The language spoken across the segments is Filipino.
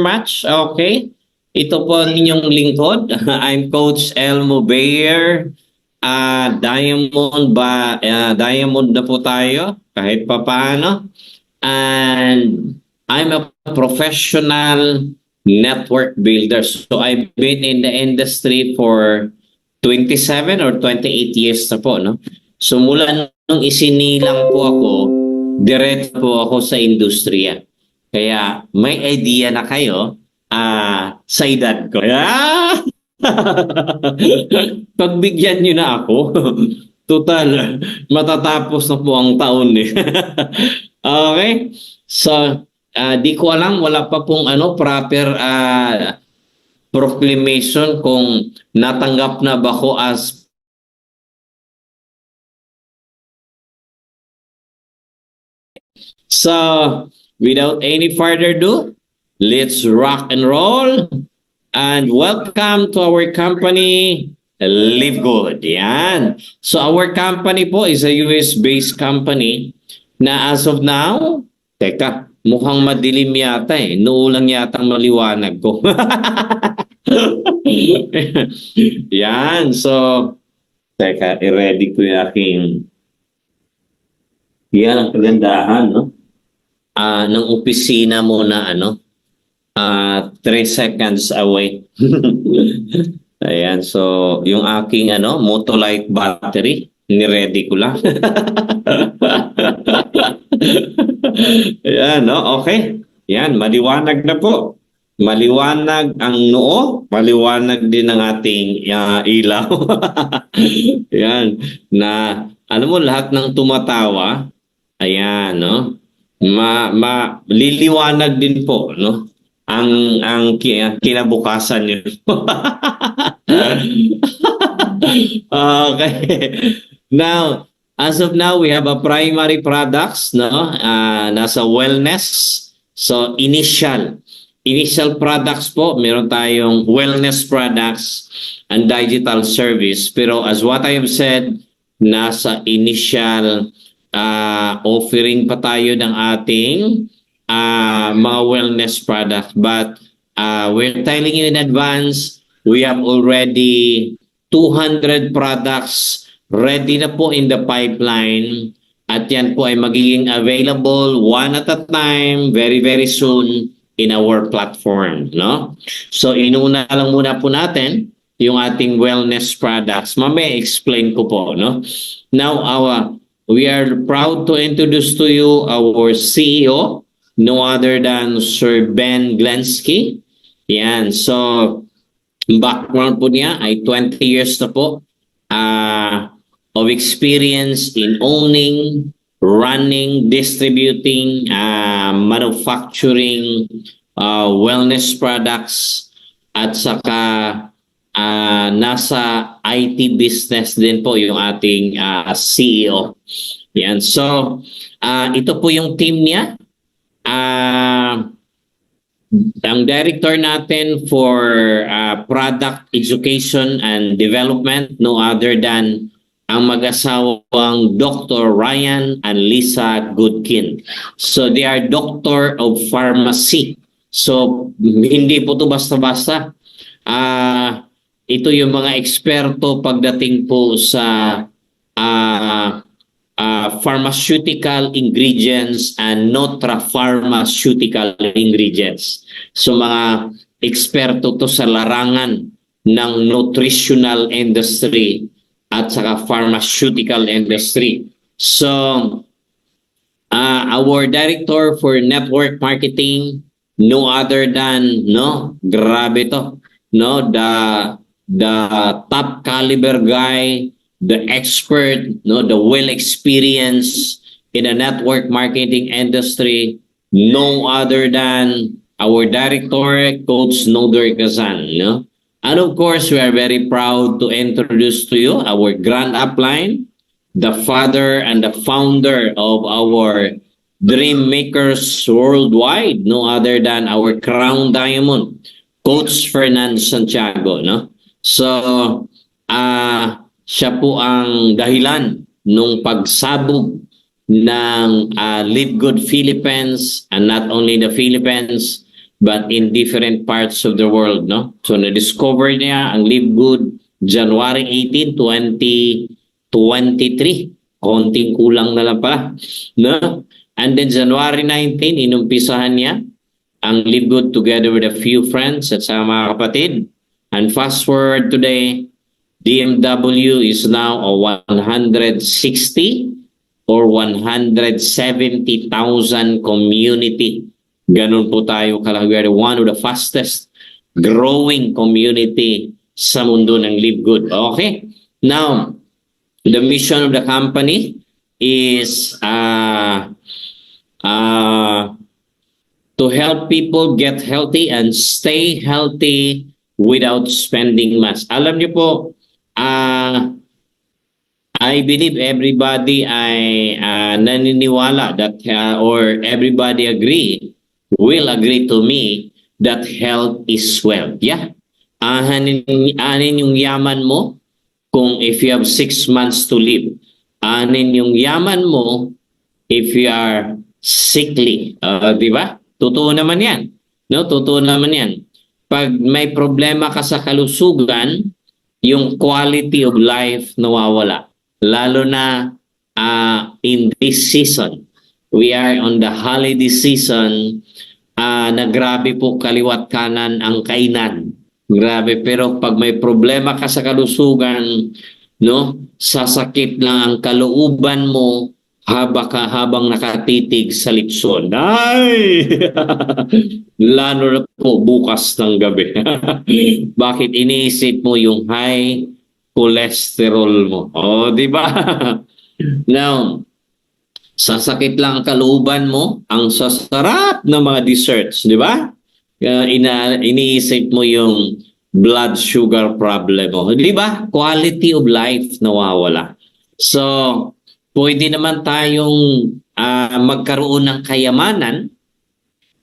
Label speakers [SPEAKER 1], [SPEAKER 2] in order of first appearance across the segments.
[SPEAKER 1] much. Okay. Ito po ang inyong lingkod. I'm Coach Elmo Bayer. Diamond na po tayo kahit papaano. And I'm a professional network builder. So I've been in the industry for 27 or 28 years na po, no? So mula nung isinilang po ako, diretso po ako sa industriya. Kaya may idea na kayo sa edad ko. Pagbigyan nyo na ako. Total, matatapos na po ang taon eh. Okay? So, di ko alam, wala pa pong proper proclamation kung natanggap na ba ko as so without any further ado, let's rock and roll and welcome to our company Live Good. Yan. So our company po is a US-based company na as of now, teka, mukhang madilim yata eh. Nuulang yata maliwanag ko. Yan. So, teka, i-ready ko yung aking yan ang kagandahan, no? Ng opisina mo na 3 seconds away. Ayan, so yung aking Motolite battery, ni-ready ko lang. Ayan, no? Okay. Yan, maliwanag na po. Maliwanag ang noo, maliwanag din ang ating ilaw. Yan, na alam mo lahat ng tumatawa, ayan, no? Liliwanag din po, no? Ang kinabukasan niyo. Okay. Now, as of now, we have a primary products, no? Nasa wellness. So, initial products po, meron tayong wellness products and digital service. Pero as what I have said, nasa initial offering pa tayo ng ating mga wellness product. But we're telling you in advance, we have already 200 products ready na po in the pipeline. At yan po ay magiging available one at a time, very, very soon in our platform, no? So, inuna lang muna po natin yung ating wellness products. Mamaya explain ko po, no? Now, we are proud to introduce to you our CEO, no other than Sir Ben Glensky. Yan. So, background po niya ay 20 years na po of experience in owning, running, distributing, manufacturing, wellness products, at saka nasa IT business din po yung ating CEO. Yan. So, ito po yung team niya. Ang director natin for product education and development, no other than ang mag-asawang Dr. Ryan and Lisa Goodkin. So they are doctor of pharmacy. So hindi po to basta-basta. Ito yung mga eksperto pagdating po sa pharmaceutical ingredients and nutra-pharmaceutical ingredients. So mga eksperto to sa larangan ng nutritional industry at saka pharmaceutical industry. So our director for network marketing, no other than grabe to, the top caliber guy, the expert, the well experienced in the network marketing industry, no other than our director, Coach Noder Kazan. And of course, we are very proud to introduce to you our grand upline, the father and the founder of our Dream Makers Worldwide, no other than our crown diamond, Coach Fernand Santiago. So, siya po ang dahilan nung pagsabog ng Live Good Philippines, and not only the Philippines, but in different parts of the world, no? So na-discover niya ang Live Good January 18, 2023. Konting kulang na lang pala, no? And then January 19, inumpisahan niya ang Live Good together with a few friends at sa mga kapatid. And fast forward today, DMW is now a 160 or 170,000 community. Ganun po tayo kalaki. We are one of the fastest growing community sa mundo ng Live Good. Okay? Now, the mission of the company is to help people get healthy and stay healthy without spending much. Alam niyo po, I believe everybody ay naniniwala that or everybody will agree to me that health is wealth. Yeah. Anin yung yaman mo kung if you have 6 months to live. Anin yung yaman mo if you are sickly. Di ba? Totoo naman yan. No? Totoo naman yan. Pag may problema ka sa kalusugan, yung quality of life nawawala. Lalo na in this season. We are on the holiday season na grabe po kaliwat kanan ang kainan. Grabe. Pero pag may problema ka sa kalusugan, no, sasakit lang ang kalooban mo habang nakatitig sa litson. Ay! Lalo na po bukas ng gabi. Bakit iniisip mo yung high cholesterol mo? O, di ba? Now, sasakit lang ang kalooban mo, ang sasarap ng mga desserts, di ba? Iniisip mo yung blood sugar problem mo. Di ba? Quality of life nawawala. So, pwede naman tayong magkaroon ng kayamanan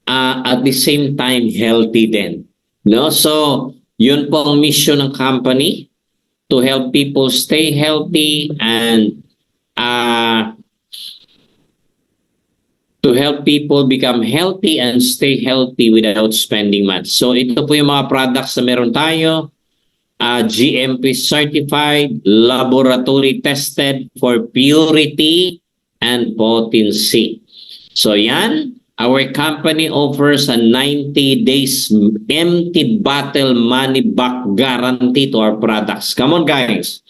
[SPEAKER 1] at the same time healthy din. No? So, yun po ang mission ng company, to help people stay healthy and to help people become healthy and stay healthy without spending much. So, ito po yung mga products na meron tayo. GMP certified, laboratory tested for purity and potency. So yan, our company offers a 90 days empty bottle money back guarantee to our products. Come on guys.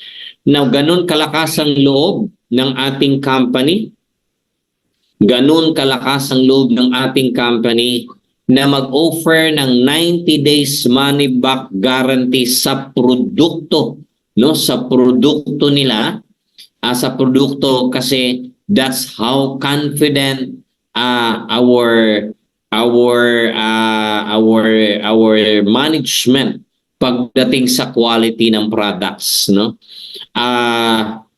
[SPEAKER 1] Now, ganun kalakas ang loob ng ating company. Ganun kalakas ang loob ng ating company na mag-offer ng 90 days money back guarantee sa produkto, no, sa produkto nila, sa produkto, kasi that's how confident our management pagdating sa quality ng products, no.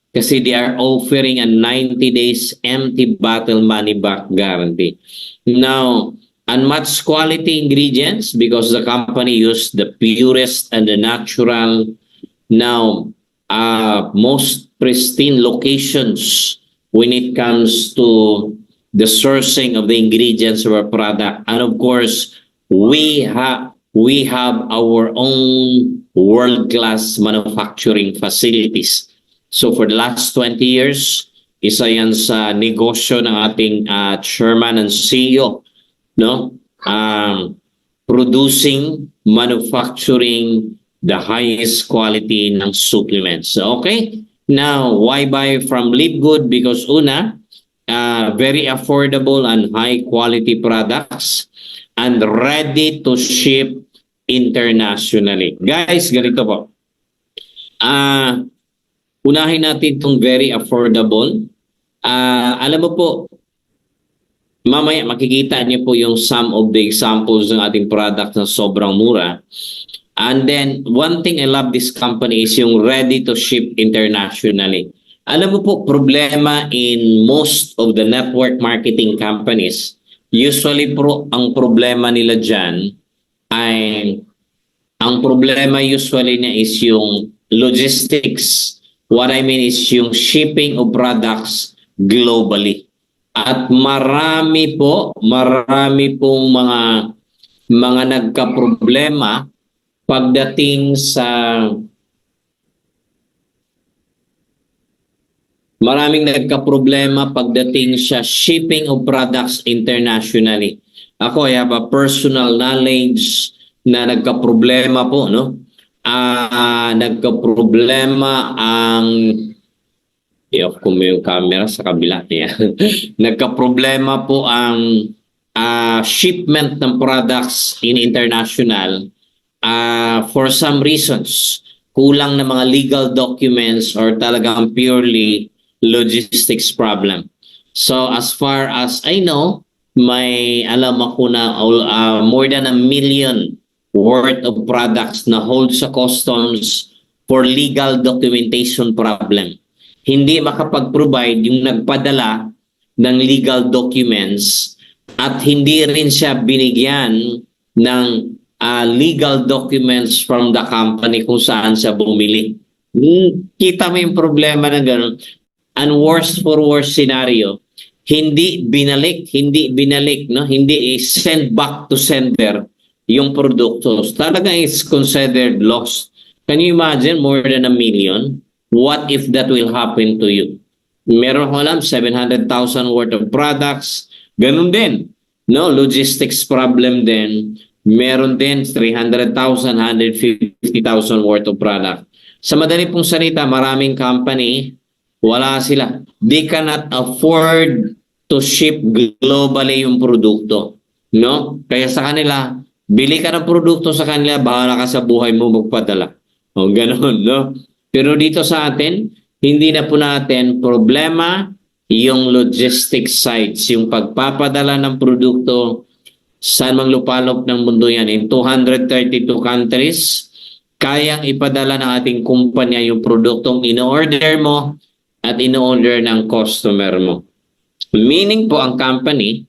[SPEAKER 1] Kasi they are offering a 90 days empty bottle money back guarantee. Now, unmatched quality ingredients because the company used the purest and the natural, now most pristine locations when it comes to the sourcing of the ingredients of our product. And of course, we have our own world-class manufacturing facilities. So for the last 20 years, isa yan sa negosyo ng ating chairman and CEO, no, producing, manufacturing the highest quality ng supplements. Okay, now why buy from Live Good? Because una, very affordable and high quality products and ready to ship internationally. Guys, ganito po, unahin natin itong very affordable. Alam mo po, mamaya makikita niyo po yung some of the examples ng ating product na sobrang mura. And then, one thing I love this company is yung ready to ship internationally. Alam mo po, problema in most of the network marketing companies, usually ang problema nila dyan ay, ang problema usually niya is yung logistics. What I mean is yung shipping of products globally. At marami pong mga nagka-problema pagdating sa maraming nagka-problema pagdating sa shipping of products internationally. Ako, I have a personal knowledge na nagka-problema po, no? Nagka-problema ang i-off ko mo yung camera sa kabila niya. Nagka-problema po ang shipment ng products in international for some reasons. Kulang na mga legal documents or talagang purely logistics problem. So as far as I know, may alam ako na more than 1 million worth of products na hold sa customs for legal documentation problem. Hindi makapag-provide yung nagpadala ng legal documents at hindi rin siya binigyan ng legal documents from the company kung saan siya bumili. Kita mo yung problema na gano'n. And worst for worst scenario, hindi binalik, no? Hindi send back to sender yung produkto. Talaga is considered lost. Can you imagine more than 1 million? What if that will happen to you? Meron ko alam, 700,000 worth of products. Ganun din. No, logistics problem din. Meron din 300,000, 150,000 worth of product. Sa madali pong salita, maraming company, wala sila. They cannot afford to ship globally yung produkto. No? Kaya sa kanila, bili ka ng produkto sa kanila, bahala ka sa buhay mo magpadala. O, ganun, no? Pero dito sa atin, hindi na po natin problema yung logistics sites, yung pagpapadala ng produkto saan mang lupalop ng mundo yan. In 232 countries, kayang ipadala ng ating kumpanya yung produktong in-order mo at in-order ng customer mo. Meaning po ang company,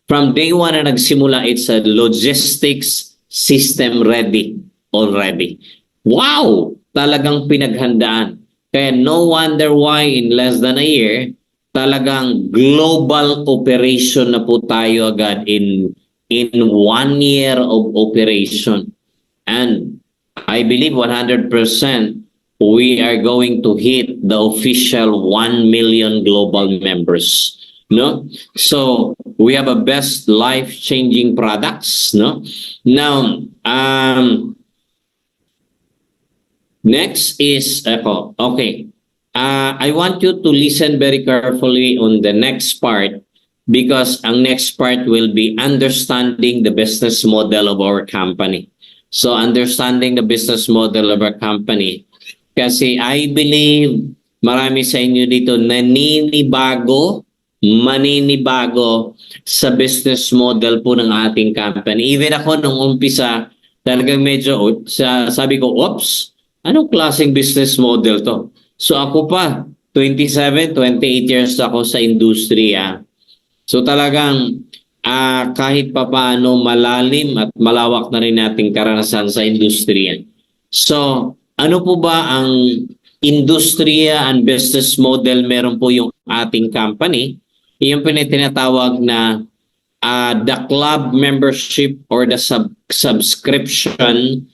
[SPEAKER 1] from day one na nagsimula, it's a logistics system ready already. Wow! Talagang pinaghandaan. Kaya no wonder why in less than a year, talagang global operation na po tayo agad in 1 year of operation. And I believe 100% we are going to hit the official 1 million global members. No? So we have a best life-changing products. No? Now, next is okay. I want you to listen very carefully on the next part because ang next part will be understanding the business model of our company. So understanding the business model of our company. Kasi I believe marami sa inyo dito maninibago sa business model po ng ating company. Even ako nung umpisa, talagang medyo sabi ko, oops, anong klaseng business model to? So ako pa, 27, 28 years ako sa industriya. So talagang kahit papaano malalim at malawak na rin nating karanasan sa industriya. So ano po ba ang industriya and business model? Meron po yung ating company. Yung tinatawag na the club membership or the subscription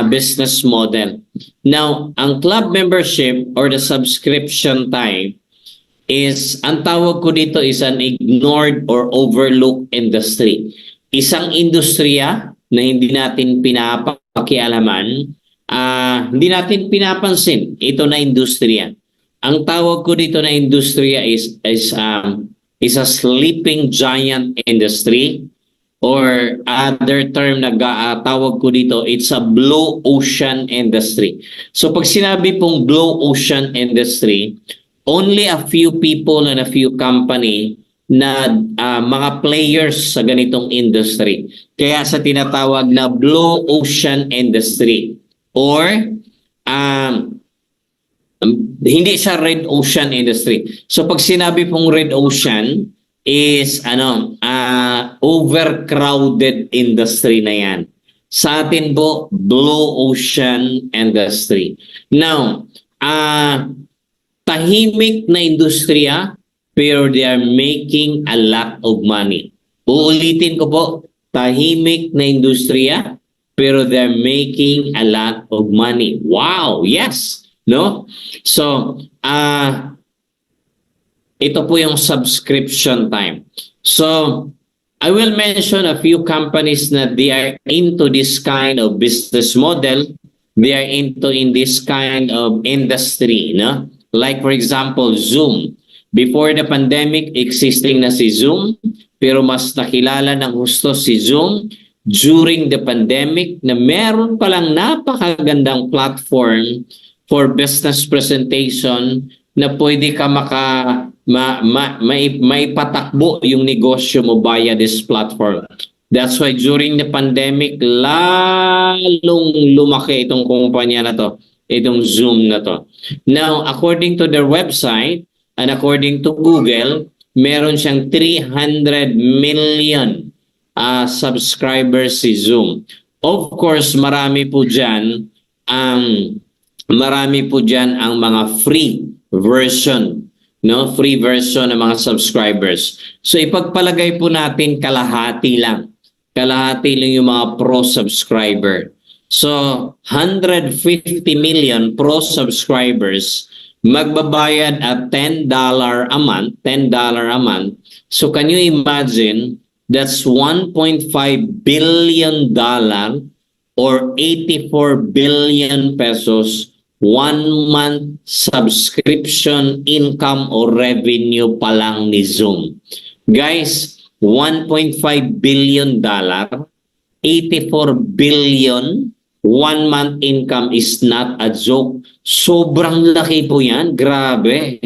[SPEAKER 1] business model. Now, ang club membership or the subscription type is, ang tawag ko dito is an ignored or overlooked industry. Isang industriya na hindi natin pinapakialaman, hindi natin pinapansin ito na industriya. Ang tawag ko dito na industriya is a sleeping giant industry, or other term na tawag ko dito, it's a blue ocean industry. So pag sinabi pong blue ocean industry, only a few people and a few company na mga players sa ganitong industry. Kaya sa tinatawag na blue ocean industry. Or hindi siya red ocean industry. So pag sinabi pong red ocean is overcrowded industry na yan. Sa atin po, blue ocean industry. Now, tahimik na industriya pero they are making a lot of money. Uulitin ko po, tahimik na industriya, pero they're making a lot of money. Wow, yes, no? So, ito po yung subscription time. So, I will mention a few companies na they are into this kind of business model. They are into in this kind of industry, no? Like for example, Zoom. Before the pandemic, existing na si Zoom, pero mas nakilala ng husto si Zoom during the pandemic na meron palang napakagandang platform for business presentation na pwede ka maipatakbo yung negosyo mo via this platform. That's why during the pandemic, lalong lumaki itong kumpanya na to, itong Zoom na to. Now, according to their website and according to Google, meron siyang 300 million subscribers si Zoom. Of course, marami po dyan ang mga free version, no? Free version ng mga subscribers. So ipagpalagay po natin kalahati lang yung mga pro subscriber. So 150 million pro subscribers magbabayad at $10 a month, So can you imagine, that's $1.5 billion or 84 billion pesos 1 month subscription income or revenue pa lang ni Zoom. Guys, $1.5 billion, 84 billion, 1 month income is not a joke. Sobrang laki po yan. Grabe.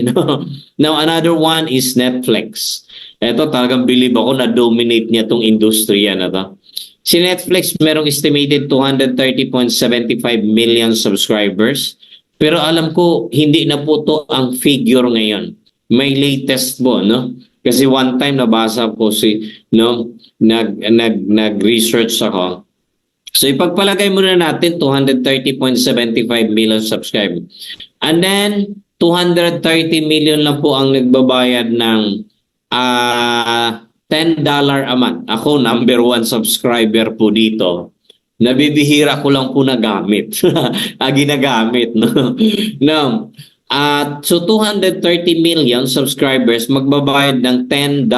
[SPEAKER 1] Now, another one is Netflix. Ito talagang believe ako na dominate niya itong industriya na to. Si Netflix merong estimated 230.75 million subscribers. Pero alam ko, hindi na po to ang figure ngayon. May latest po, no? Kasi one time nabasa ko nag-research ako. So ipagpalagay muna natin 230.75 million subscribers. And then 230 million lang po ang nagbabayad ng $10 a month. Ako, number 1 subscriber po dito. Nabibihira ko lang po nagamit. Ginagamit. No? So 230 million subscribers magbabayad ng $10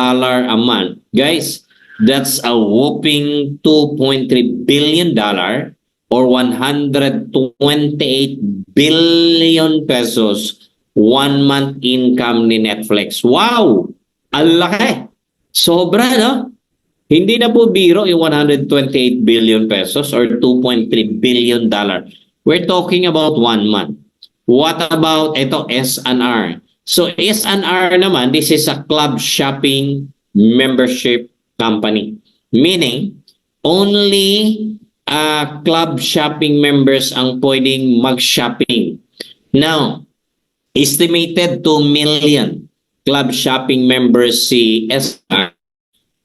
[SPEAKER 1] a month. Guys, that's a whopping $2.3 billion or 128 billion pesos 1 month income ni Netflix. Wow! Ang laki! Sobra, no? Hindi na po biro yung 128 billion pesos or 2.3 billion dollar. We're talking about 1 month. What about ito, S&R? So S&R naman, this is a club shopping membership company. Meaning, only club shopping members ang pwedeng mag-shopping. Now, estimated 2 million club shopping members si S&R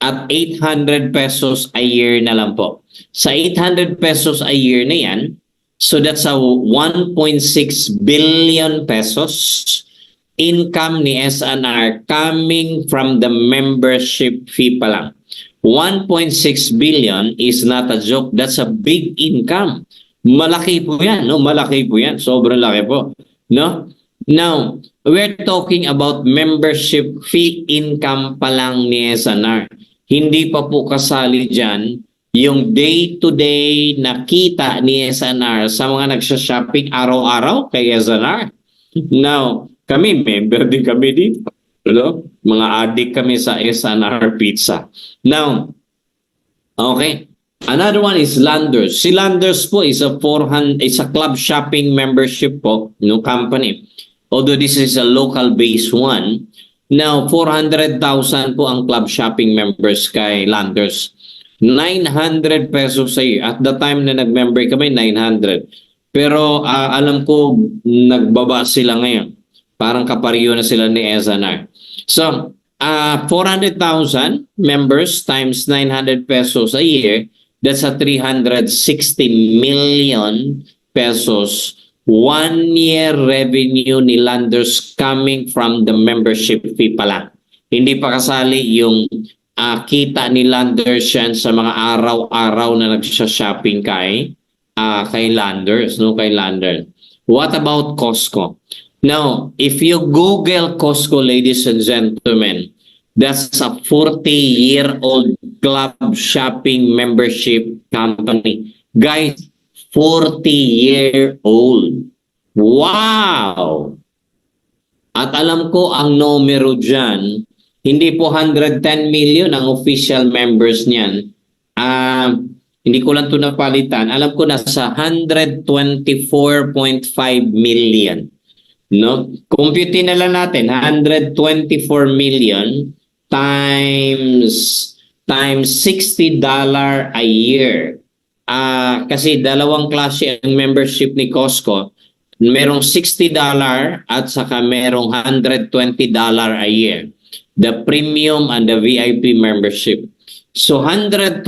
[SPEAKER 1] at 800 pesos a year na lang po. Sa 800 pesos a year na yan, so that's a 1.6 billion pesos income ni S&R coming from the membership fee pa lang. 1.6 billion is not a joke. That's a big income. Malaki po yan, no? Malaki po yan. Sobrang laki po, no? Now, we're talking about membership fee income pa lang ni S&R. Hindi pa po kasali dyan yung day-to-day na kita ni S&R sa mga nagsha-shopping araw-araw kay S&R. Now, kami, member din kami dito. Hello? Mga addict kami sa S&R Pizza. Now, okay. Another one is Landers. Si Landers po is a club shopping membership po, no, company. Although this is a local-based one. Now, 400,000 po ang club shopping members kay Landers. 900 pesos a year. At the time na nag-member kami, 900. Pero alam ko, nagbaba sila ngayon. Parang kapariyo na sila ni S&R. So, 400,000 members times 900 pesos a year, that's a 360 million pesos 1 year revenue ni Landers coming from the membership fee pala. Hindi pa kasali yung kita ni Landers yan sa mga araw-araw na nagsha-shopping kay Landers, no, kay Landers. What about Costco? Now, if you Google Costco, ladies and gentlemen, that's a 40-year-old club shopping membership company. Guys, 40-year-old. Wow! At alam ko ang numero dyan, hindi po 110 million ang official members niyan. Hindi ko lang ito napalitan. Alam ko nasa 124.5 million. No? Compute na lang natin, 124 million times $60 a year. Kasi dalawang klase ang membership ni Costco. Merong $60 at saka merong $120 a year. The premium and the VIP membership. So 124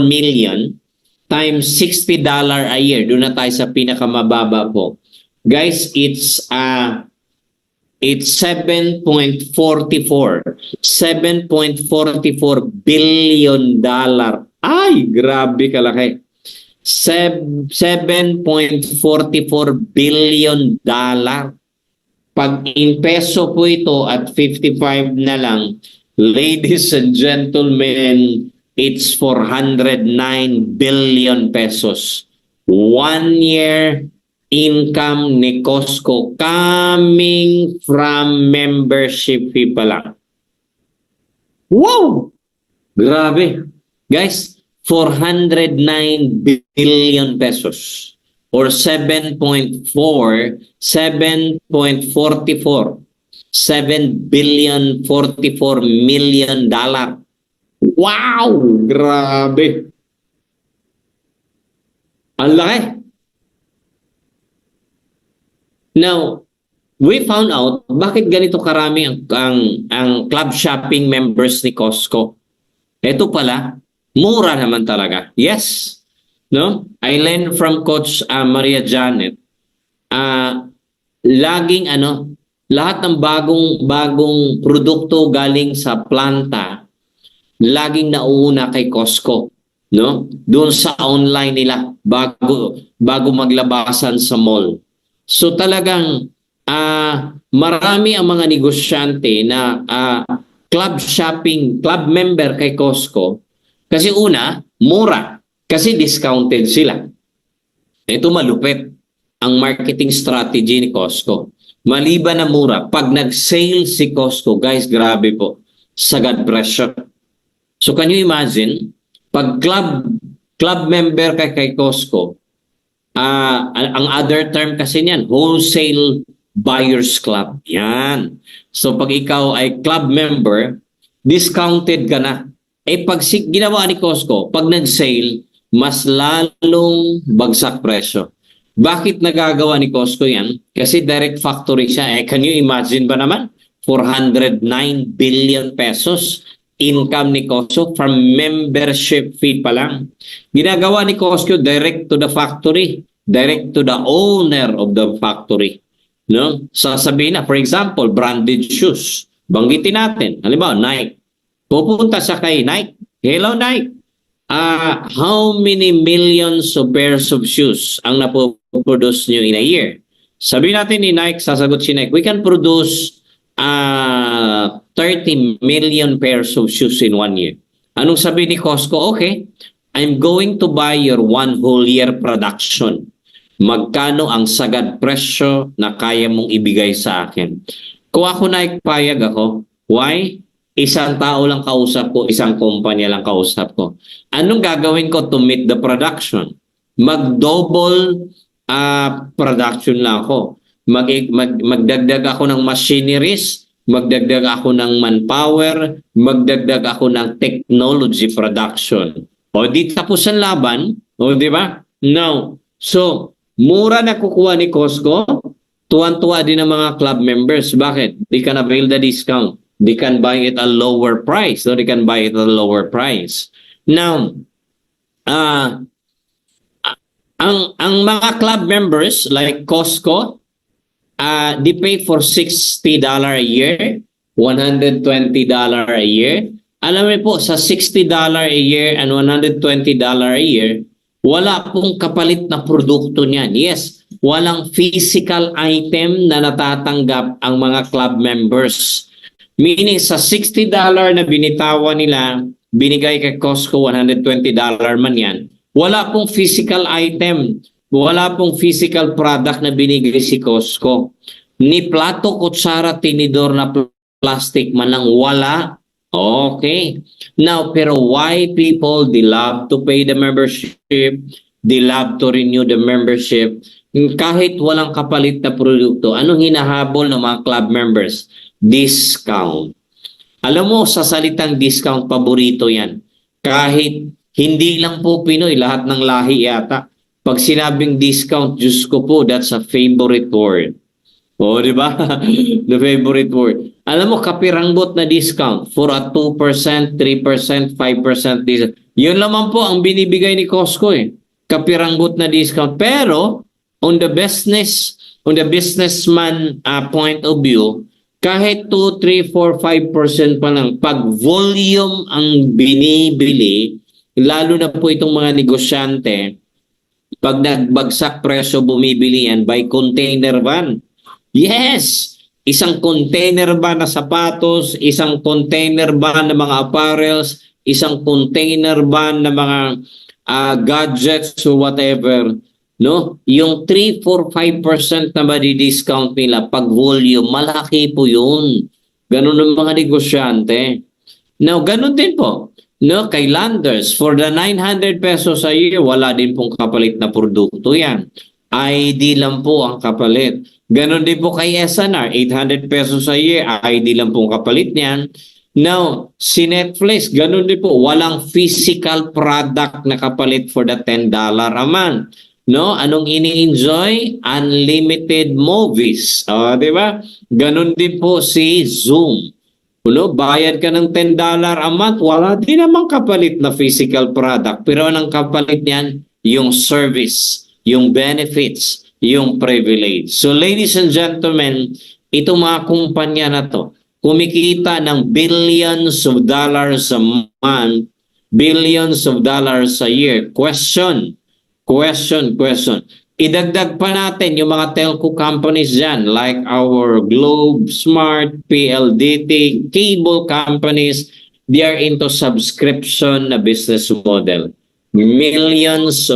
[SPEAKER 1] million times $60 a year. Doon na tayo sa pinakamababa po. Guys, it's 7.44 billion dollar. Ay, grabe kalaki. 7.44 billion dollar. Pag in peso po ito at 55 na lang, ladies and gentlemen, it's 409 billion pesos. 1 year income ni Costco coming from membership fee pa lang. Wow! Grabe. Guys, 409 billion pesos or 7.44 million dollar. Wow! Grabe. Ang laki. Now, we found out bakit ganito karami ang club shopping members ni Costco. Ito pala, mura naman talaga. Yes. No? I learned from Coach Maria Janet. Laging lahat ng bagong produkto galing sa planta, laging nauuna kay Costco, no? Doon sa online nila bago maglabasan sa mall. So talagang marami ang mga negosyante na club member kay Costco kasi una, mura kasi discounted sila. Ito malupit ang marketing strategy ni Costco. Maliban na mura, pag nag-sale si Costco, guys, grabe po, sagad presyo. So can you imagine, pag club member kay Costco, ang other term kasi niyan, wholesale buyers club. Yan. So pag ikaw ay club member, discounted ka na. Pag ginawa ni Costco, pag nag-sale, mas lalong bagsak presyo. Bakit nagagawa ni Costco yan? Kasi direct factory siya. Can you imagine ba naman? 409 billion pesos income ni Costco from membership fee pa lang. Ginagawa ni Costco direct to the factory, direct to the owner of the factory. No? Sasabihin na, for example, branded shoes. Banggitin natin. Halimbawa, Nike. Pupunta siya kay Nike. Hello, Nike. How many millions of pairs of shoes ang napoproduce nyo in a year? Sabihin natin ni Nike, sasagot si Nike, we can produce 30 million pairs of shoes in 1 year. Anong sabi ni Costco? Okay, I'm going to buy your 1 whole year production. Magkano ang sagad presyo na kaya mong ibigay sa akin? Kung ako naipayag ako, why? Isang tao lang kausap ko, isang kumpanya lang kausap ko. Anong gagawin ko to meet the production? Mag-double production lang ako. Magdagdag ako ng machineries, magdagdag ako ng manpower, magdagdag ako ng technology production. O di tapos ang laban, o di ba? Now, so mura na kukuha ni Costco, tuwan-tuwa din ng mga club members. Bakit? They can avail the discount. They can buy it at a lower price. So they can buy it at a lower price. Now, ang mga club members like Costco, they pay for $60 a year, $120 a year, Alam mo po, sa $60 a year and $120 a year, wala pong kapalit na produkto niyan. Yes, walang physical item na natatanggap ang mga club members. Meaning sa $60 na binitawan nila, binigay kay Costco, $120 man yan, wala pong physical item, wala pong physical product na binigay si Costco. Ni plato, kutsara, tinidor na plastic man lang, wala. Okay. Now, pero why people, they love to pay the membership, they love to renew the membership, kahit walang kapalit na produkto, anong hinahabol ng mga club members? Discount. Alam mo, sa salitang discount, paborito yan. Kahit hindi lang po Pinoy, lahat ng lahi yata. Pag sinabing discount, Diyos ko po, that's a favorite word. O, di ba? The favorite word. Alam mo, kapiranggot na discount for a 2%, 3%, 5% discount. Yun naman po ang binibigay ni Costco eh. Kapiranggot na discount. Pero, on the businessman point of view, kahit 2, 3, 4, 5% pa lang, pag volume ang binibili, lalo na po itong mga negosyante, pag nagbagsak presyo, bumibili yan by container van. Yes! Isang container van na sapatos, isang container van na mga apparels, isang container van na mga gadgets or whatever. No? Yung 3, 4, 5% na madi-discount nila pag volume, malaki po yun. Ganun ang mga negosyante. Now, ganun din po. No, kay Landers, for the 900 pesos a year, wala din pong kapalit na produkto yan. ID lang po ang kapalit. Ganon din po kay SNR, 800 pesos a year, ID lang po ang kapalit niyan. Now, si Netflix, ganon din po, walang physical product na kapalit for the $10 a month. No, anong ini-enjoy? Unlimited movies. Di ba? Ganon din po si Zoom. Bayad ka ng $10 a month, wala din namang kapalit na physical product. Pero anong kapalit niyan? Yung service, yung benefits, yung privilege. So ladies and gentlemen, itong mga kumpanya na to, kumikita ng billions of dollars a month, billions of dollars a year. Question. Idagdag pa natin yung mga telco companies dyan like our Globe, Smart, PLDT, cable companies. They are into subscription na business model. Millions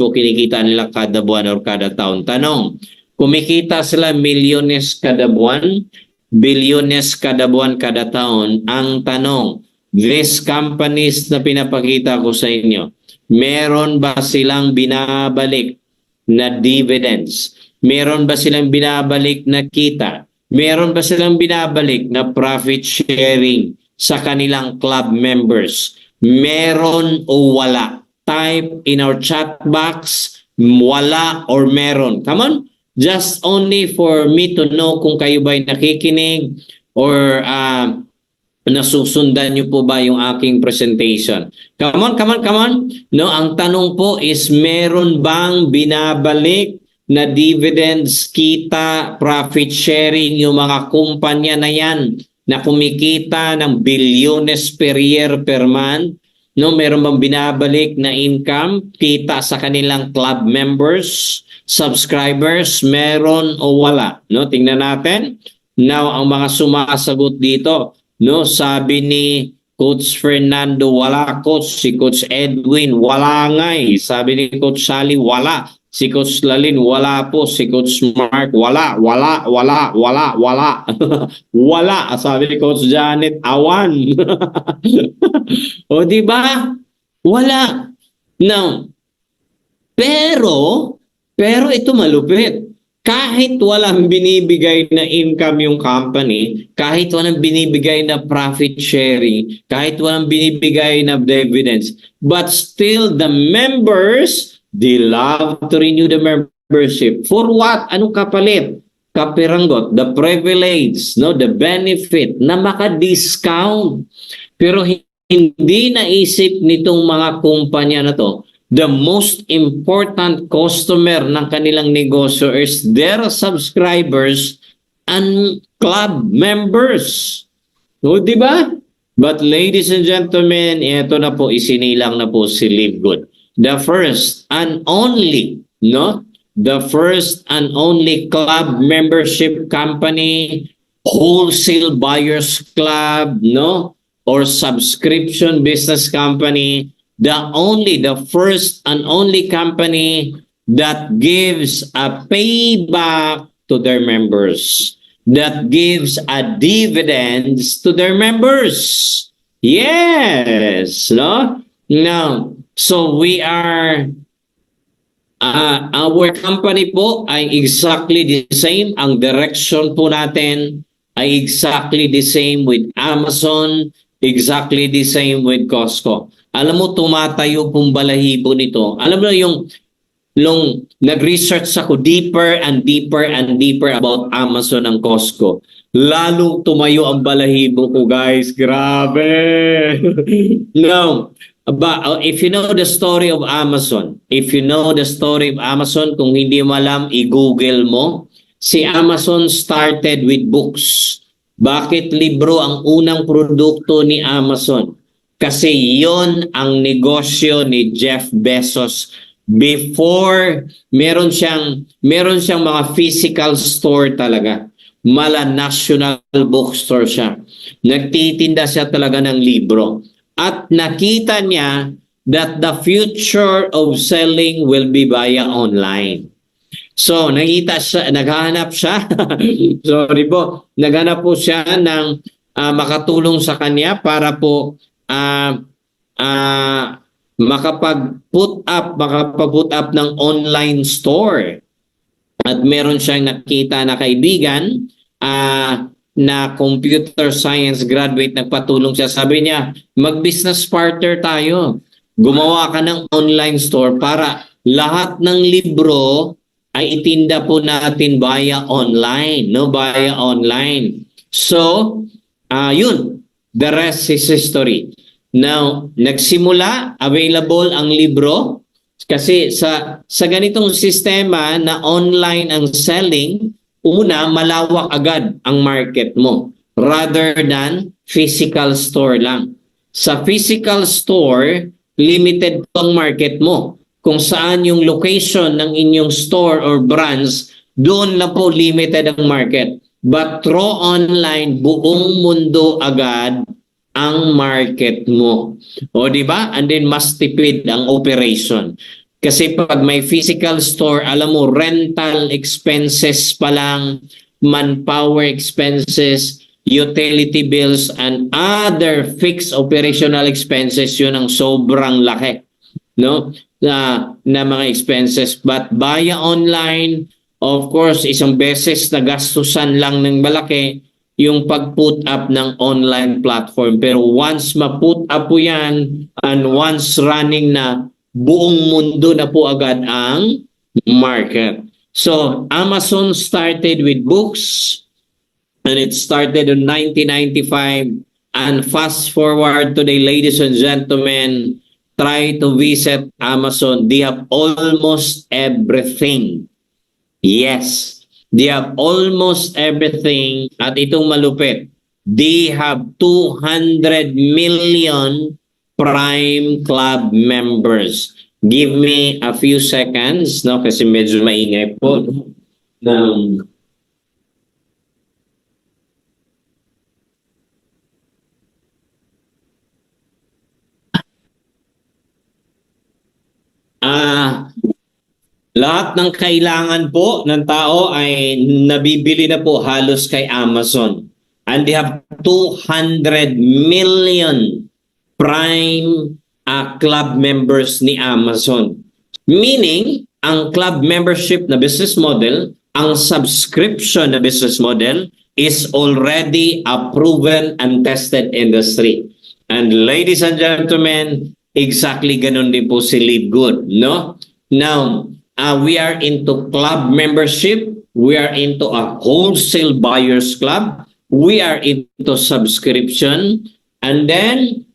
[SPEAKER 1] po kinikita nila kada buwan or kada taon. Tanong, kumikita sila milyones kada buwan, bilyones kada buwan kada taon. Ang tanong, these companies na pinapakita ko sa inyo, meron ba silang binabalik na dividends? Meron ba silang binabalik na kita? Meron ba silang binabalik na profit sharing sa kanilang club members? Meron o wala? Type in our chat box, wala or meron. Come on, just only for me to know kung kayo ba'y nakikinig or nasusundan niyo po ba yung aking presentation. Come on. No, ang tanong po is meron bang binabalik na dividends, kita, profit sharing yung mga kumpanya na yan na kumikita ng bilyones per year per month? No, meron bang binabalik na income, kita sa kanilang club members, subscribers, meron o wala? No, tingnan natin. Now, ang mga sumasagot dito, no, sabi ni Coach Fernando, wala. Coach, si Coach Edwin, wala nga eh. Sabi ni Coach Sally, wala. Si Coach Lalin, wala po. Si Coach Mark, wala. Wala. Sabi ni Coach Janet, awan. O di ba? Wala. Now, pero ito malupit. Kahit walang binibigay na income yung company, kahit walang binibigay na profit sharing, kahit walang binibigay na dividends, but still the members, they love to renew the membership. For what? Anong kapalit? Kapiranggot, the privilege, no, the benefit na maka-discount. Pero hindi naisip nitong mga kumpanya na to, the most important customer ng kanilang negosyo is their subscribers and club members. O, di ba? But ladies and gentlemen, ito na po, isinilang na po si Livegood. The first and only, no? The first and only club membership company, wholesale buyers club, no? Or subscription business company, the first and only company that gives a payback to their members, that gives a dividends to their members. Yes, no? Now, so we are, our company po ay exactly the same. Ang direction po natin ay exactly the same with Amazon, exactly the same with Costco. Alam mo, tumatayo pong balahibo nito. Alam mo yung nag-research ako deeper and deeper and deeper about Amazon and Costco. Lalong tumayo ang balahibo ko, guys. Grabe! No. If you know the story of Amazon, kung hindi mo alam, i-google mo. Si Amazon started with books. Bakit libro ang unang produkto ni Amazon? Kasi yon ang negosyo ni Jeff Bezos. Before, meron siyang mga physical store talaga. National bookstore siya. Nagtitinda siya talaga ng libro. At nakita niya that the future of selling will be via online. So, naghahanap siya, naghanap po siya ng makatulong sa kanya para po makapag-put up ng online store. At meron siyang nakita na kaibigan na computer science graduate, nagpatulong siya. Sabi niya, mag-business partner tayo. Gumawa ka ng online store para lahat ng libro ay itinda po natin via online, via online. So, yun, the rest is history. Now, nagsimula, available ang libro kasi sa ganitong sistema na online ang selling, una, malawak agad ang market mo rather than physical store lang. Sa physical store, limited ang market mo. Kung saan yung location ng inyong store or branch, doon na po limited ang market. But through online, buong mundo agad ang market mo. O di ba? And then mas tipid ang operation. Kasi pag may physical store, alam mo, rental expenses pa lang, manpower expenses, utility bills, and other fixed operational expenses, yun ang sobrang laki, no? Na mga expenses. But via online, of course, isang beses na gastusan lang ng malaki yung pag-put up ng online platform. Pero once ma-put up po yan, and once running na, buong mundo na po agad ang market. So, Amazon started with books, and it started in 1995. And fast forward today, ladies and gentlemen, try to visit Amazon. They have almost everything. Yes, they have almost everything. At itong malupit, they have 200 million Prime Club members. Give me a few seconds, no? Kasi medyo maingay po. Lahat ng kailangan po ng tao ay nabibili na po halos kay Amazon. And they have 200 million Prime club members ni Amazon. Meaning, ang club membership na business model, ang subscription na business model is already a proven and tested industry. And ladies and gentlemen, exactly ganun din po si Livegood, no? Now, we are into club membership. We are into a wholesale buyers club. We are into subscription. And then,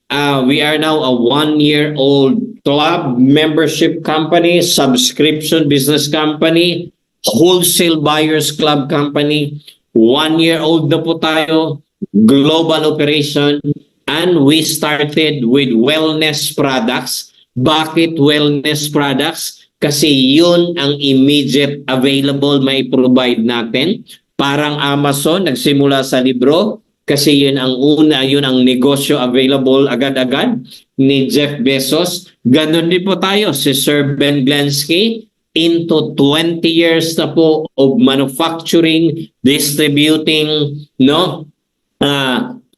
[SPEAKER 1] we are now a 1-year-old club membership company, subscription business company, wholesale buyers club company. 1-year-old na po tayo, global operation. And we started with wellness products. Bakit wellness products? Kasi yun ang immediate available may provide natin. Parang Amazon, nagsimula sa libro, kasi yun ang una, yun ang negosyo available agad-agad ni Jeff Bezos. Ganon din po tayo si Sir Ben Glensky, into 20 years na po of manufacturing, distributing, no,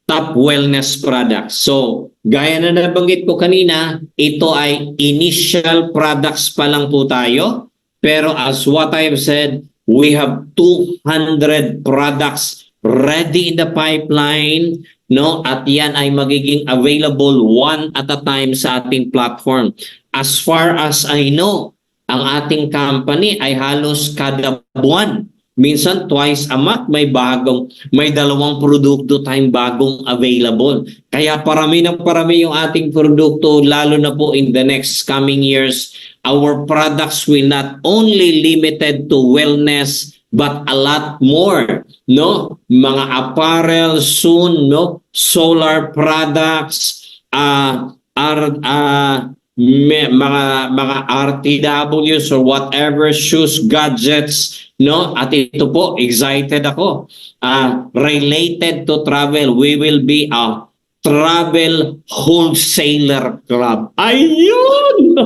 [SPEAKER 1] top wellness products. So, gaya na nabanggit ko kanina, ito ay initial products pa lang po tayo. Pero as what I have said, we have 200 products ready in the pipeline, no? At yan ay magiging available one at a time sa ating platform. As far as I know, ang ating company ay halos kada buwan, minsan twice a month, may dalawang produkto tayong bagong available. Kaya parami ng parami yung ating produkto, lalo na po in the next coming years. Our products will not only limited to wellness, but a lot more, no? Mga apparel soon, no? Solar products, mga RTWs or whatever, shoes, gadgets, no? At ito po, excited ako. Related to travel, we will be a travel wholesaler club. Ayun!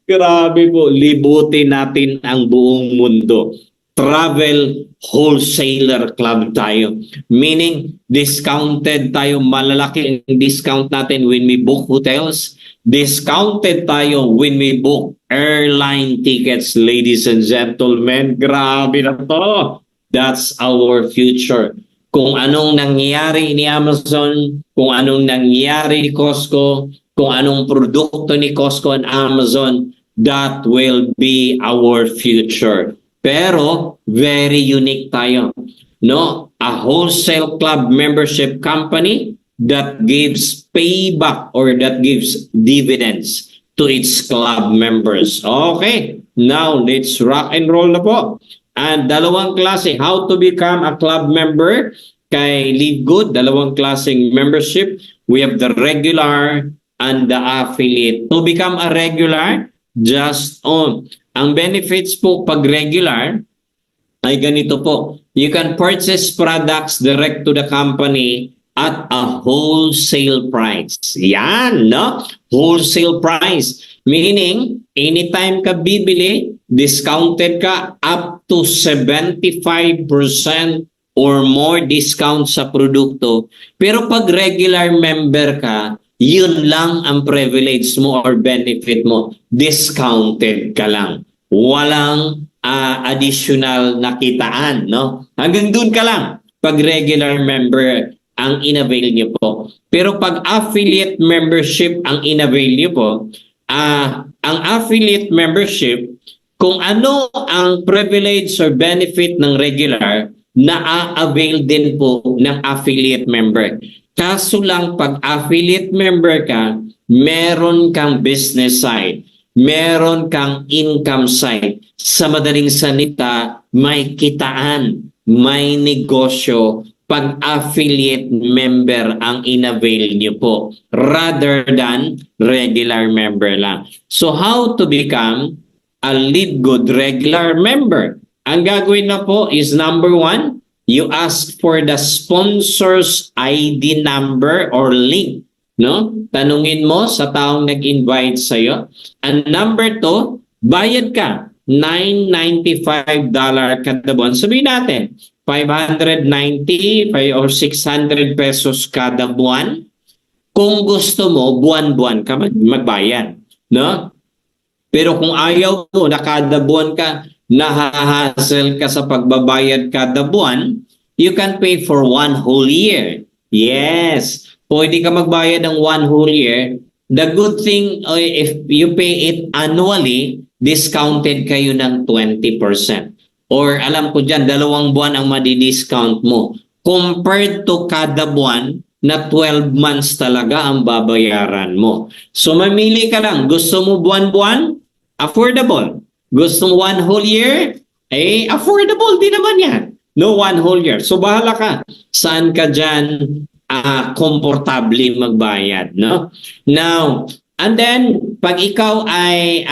[SPEAKER 1] Grabe po, libutin natin ang buong mundo. Travel wholesaler club tayo. Meaning, discounted tayo, malalaki ang discount natin when we book hotels. Discounted tayo when we book airline tickets, ladies and gentlemen. Grabe na to. That's our future. Kung anong nangyari ni Amazon, kung anong nangyari ni Costco, kung anong produkto ni Costco and Amazon, that will be our future. Pero very unique tayo, no? A wholesale club membership company that gives payback or that gives dividends to its club members. Okay, now let's rock and roll na po. And dalawang klase, how to become a club member kay Live Good, dalawang klaseng membership. We have the regular and the affiliate. To become a regular, just on. Ang benefits po pag regular ay ganito po. You can purchase products direct to the company at a wholesale price. Yan, no? Wholesale price. Meaning, anytime ka bibili, discounted ka up to 75% or more discount sa produkto. Pero pag regular member ka, yun lang ang privilege mo or benefit mo. Discounted ka lang. Walang additional na kitaan, no? Hanggang dun ka lang pag regular member ang inavail niyo po. Pero pag affiliate membership ang inavail niyo po, ang affiliate membership, kung ano ang privilege or benefit ng regular, na-avail din po ng affiliate member. Kaso lang pag affiliate member ka, meron kang business side, meron kang income side. Sa madaling salita, may kitaan, may negosyo pag affiliate member ang inavail niyo po rather than regular member lang. So how to become a Live Good regular member? Ang gagawin na po is number 1, you ask for the sponsor's ID number or link, no? Tanungin mo sa taong nag-invite sa iyo. And number 2, bayad ka $995 kada buwan. Sabihin natin, 590 or 600 pesos kada buwan. Kung gusto mo, buwan-buwan ka magbayad, no? Pero kung ayaw mo na kada buwan ka, nahahassle ka sa pagbabayad kada buwan, you can pay for 1 whole year. Yes, pwede ka magbayad ng 1 whole year. The good thing, if you pay it annually, discounted kayo ng 20%. Or alam ko dyan, 2 buwan ang madi-discount mo. Compared to kada buwan, na 12 months talaga ang babayaran mo. So mamili ka lang, gusto mo buwan-buwan? Affordable. Gusto mo 1 whole year? Affordable din naman yan. No, 1 whole year. So bahala ka. Saan ka dyan komportable magbayad, no? Now, and then pag ikaw ay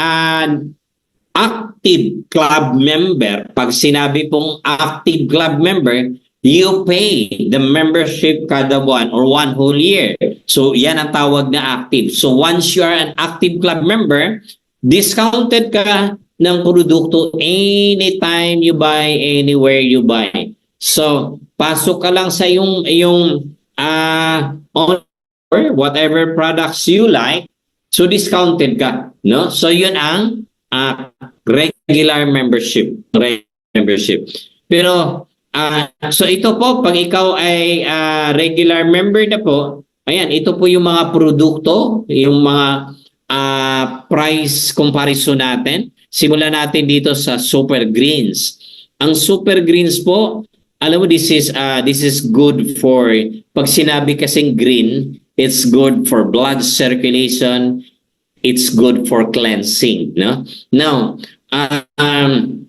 [SPEAKER 1] active club member, pag sinabi pong active club member, you pay the membership kada buwan or one whole year. So yan ang tawag na active. So once you are an active club member, discounted ka ng produkto anytime you buy, anywhere you buy. So pasok ka lang sa yung whatever products you like, so discounted ka, no? So yun ang regular membership. Pero so ito po, pag ikaw ay regular member na po, ayan, ito po yung mga produkto, yung mga price comparison natin. Simulan natin dito sa Super Greens. Ang Super Greens po, alam mo, this is good for, pag sinabi kasing green, it's good for blood circulation, it's good for cleansing, no? Now, in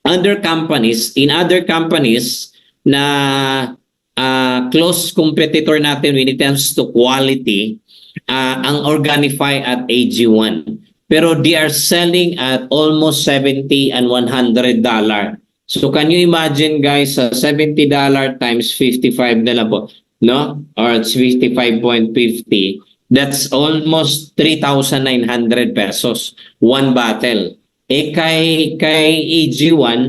[SPEAKER 1] other companies na close competitor natin when it comes to quality, ang Organifi at AG1. Pero they are selling at almost $70 and $100. So can you imagine, guys, $70 times 55 na lang po, no? Or it's 55.50. That's almost 3,900 pesos, one bottle. Kay AG1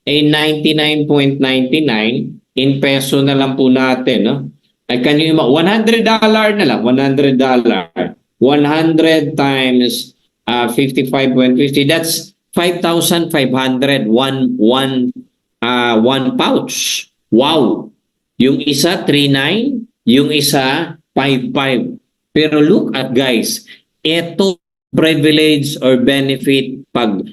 [SPEAKER 1] ay 99.99 in peso na lang po natin, no? Ay can you $100 na lang, $100. 100 times 55.50, that's 5,500 one pouch. Wow. Yung isa 3,900, yung isa 5,500. Pero look at, guys, ito privilege or benefit pag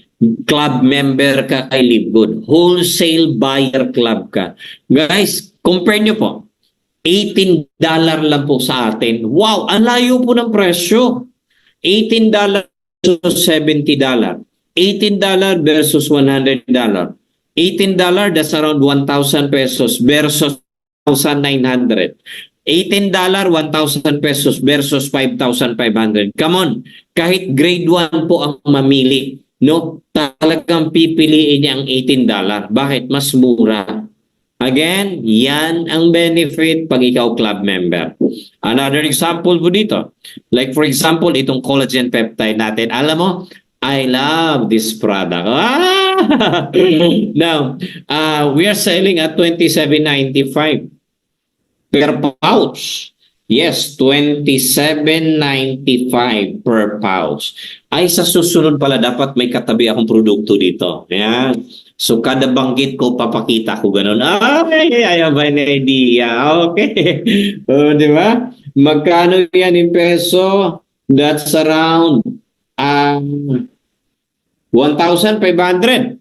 [SPEAKER 1] club member ka kay Livegood. Wholesale buyer club ka. Guys, compare nyo po. $18 lang po sa atin. Wow, ang layo po ng presyo. $18 versus $70. $18 versus $100. $18, that's around 1,000 pesos versus 1,900. $18, 1,000 pesos versus 5,500. Come on, kahit grade 1 po ang mamili, no? Talagang pipiliin niya ang $18. Bakit? Mas mura. Again, yan ang benefit pag ikaw club member. Another example po dito. Like for example, itong collagen peptide natin. Alam mo, I love this product. Now, we are selling at $27.95 per pouch. Yes, $27.95 per pouch. Ay, sa susunod pala, dapat may katabi akong produkto dito. Ayan. So, kada banggit ko, papakita ko ganun. Okay, I have an idea. Okay. O, di ba? Magkano yan in peso? That's around 1,500.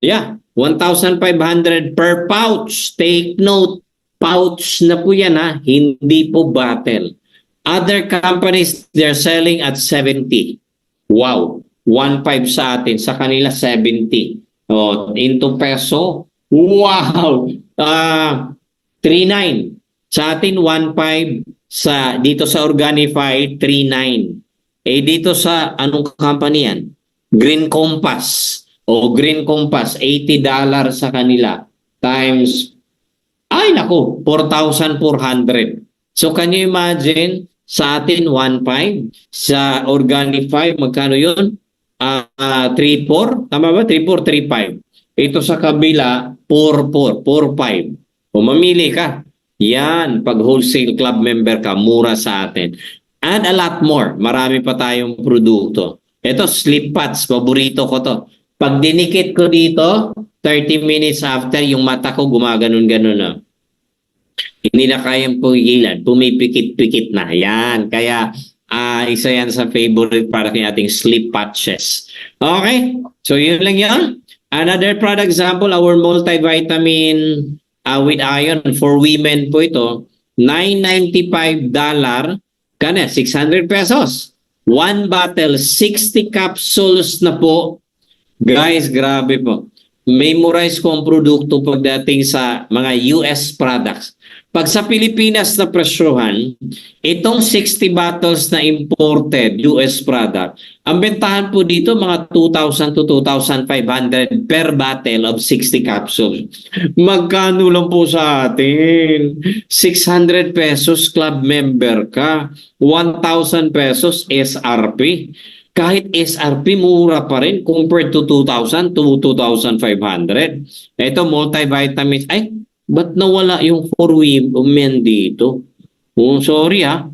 [SPEAKER 1] Yeah, 1,500 per pouch. Take note, pouch na po yan, ha? Hindi po bottle. Other companies, they're selling at 70. Wow, 1,500 sa atin. Sa kanila, 70. Oh, into peso, wow! 3,900. Sa atin, 1,500. Dito sa Organifi, 3,900. Dito sa anong company yan? Green Compass. Green Compass, $80 sa kanila. Times, ay naku, 4,400. So can you imagine, sa atin 1,500, sa Organifi, magkano yun? 3,400, tama ba? 3,400, 3,500. Ito sa kabila, 4,400, 4,500. O mamili ka. Yan, pag wholesale club member ka, mura sa atin. And a lot more. Marami pa tayong produkto. Ito, sleep pads. Paborito ko to. Pag dinikit ko dito, 30 minutes after, yung mata ko gumaganon-ganon na. Hindi na kayang pugilan. Pumipikit-pikit na. Yan. Kaya, isa yan sa favorite product nating sleep patches. Okay? So, yun lang yan. Another product example, our multivitamin with iron for women po ito. $995. Kana, 600 pesos. One bottle, 60 capsules na po. Guys, grabe po. Memorize ko ang produkto pagdating sa mga US products. Pag sa Pilipinas na presyohan, itong 60 bottles na imported US product, ang bentahan po dito mga 2,000 to 2,500 per bottle of 60 capsules. Magkano lang po sa atin? 600 pesos club member ka, 1,000 pesos SRP. Kahit SRP, mura pa rin compared to 2,000 to 2,500. Ito, multivitamins. Ay, ba't nawala yung for women dito? Oh, sorry ha.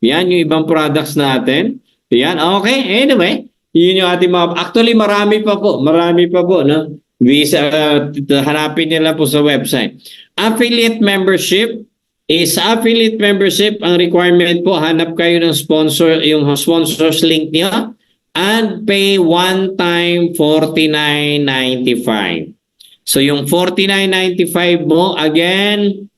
[SPEAKER 1] Yan yung ibang products natin. Yan, okay. Anyway, yun yung ating mga... Actually, marami pa po. Marami pa po, no? Visa, hanapin nila po sa website. Affiliate membership is affiliate membership. Ang requirement po, hanap kayo ng sponsor, yung sponsors link niya, and pay one time 49.95. So yung 49.95 mo, again,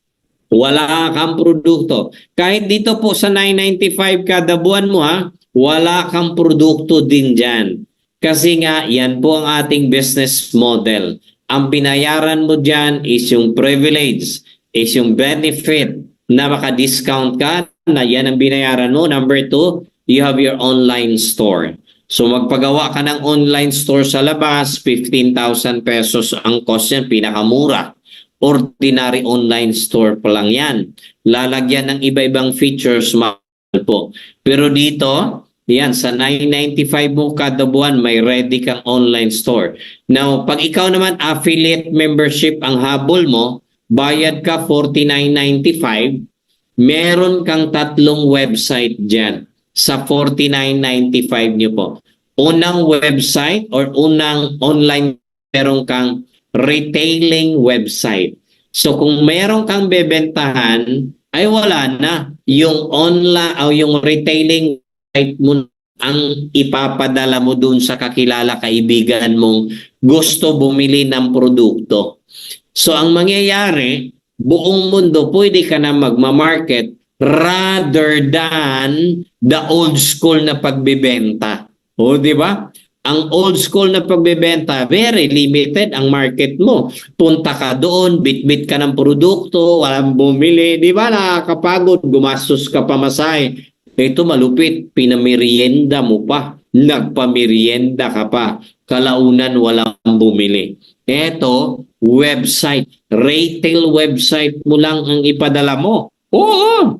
[SPEAKER 1] wala kang produkto. Kahit dito po sa 9.95 kada buwan mo ha, wala kang produkto din dyan. Kasi nga, yan po ang ating business model. Ang binayaran mo dyan is yung privilege, is yung benefit na maka-discount ka, na yan ang binayaran mo. Number 2, you have your online store. So magpagawa ka ng online store sa labas, 15,000 pesos ang cost yan, pinakamura. Ordinary online store pa lang yan. Lalagyan ng iba-ibang features, mahal po. Pero dito, yan, sa 9.95 mo kada buwan, may ready kang online store. Now, pag ikaw naman affiliate membership ang habol mo, bayad ka 49.95, meron kang 3 website dyan sa 49.95 nyo po. Unang website or unang online, meron kang retailing website. So kung meron kang bebentahan, ay wala na. Yung online o yung retailing website mo ang ipapadala mo dun sa kakilala kaibigan mong gusto bumili ng produkto. So ang mangyayari, buong mundo pwede ka na magmamarket rather than the old school na pagbebenta. O, di ba? Ang old school na pagbebenta, very limited ang market mo. Punta ka doon, bit-bit ka ng produkto, walang bumili, di ba? Nakakapagod, gumastos ka pamasahe. Ito malupit, pinamerienda mo pa. Nagpamerienda ka pa. Kalaunan walang bumili. Ito, website, retail website mo lang ang ipadala mo. Oo!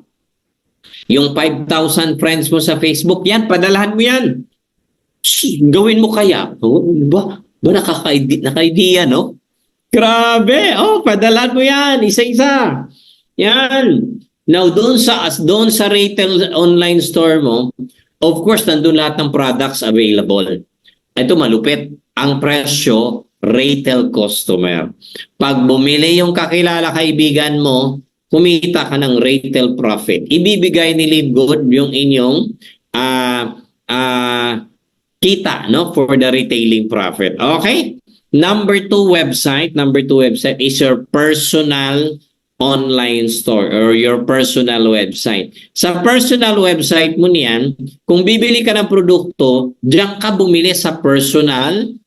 [SPEAKER 1] Yung 5,000 friends mo sa Facebook, yan, padalahan mo yan. Gawin mo kaya? Oh, ba naka-idea, no? Grabe! Oh, padalahan mo yan, isa-isa. Yan. Now, doon sa retail online store mo, of course, nandun lahat ng products available. Ito malupit. Ang presyo, retail customer. Pag bumili yung kakilala kaibigan mo, kumita ka ng retail profit. Ibibigay ni Livegood yung inyong kita, no, for the retailing profit. Okay? Number 2 website is your personal online store or your personal website. Sa personal website mo niyan, kung bibili ka ng produkto, diyan ka bumili sa personal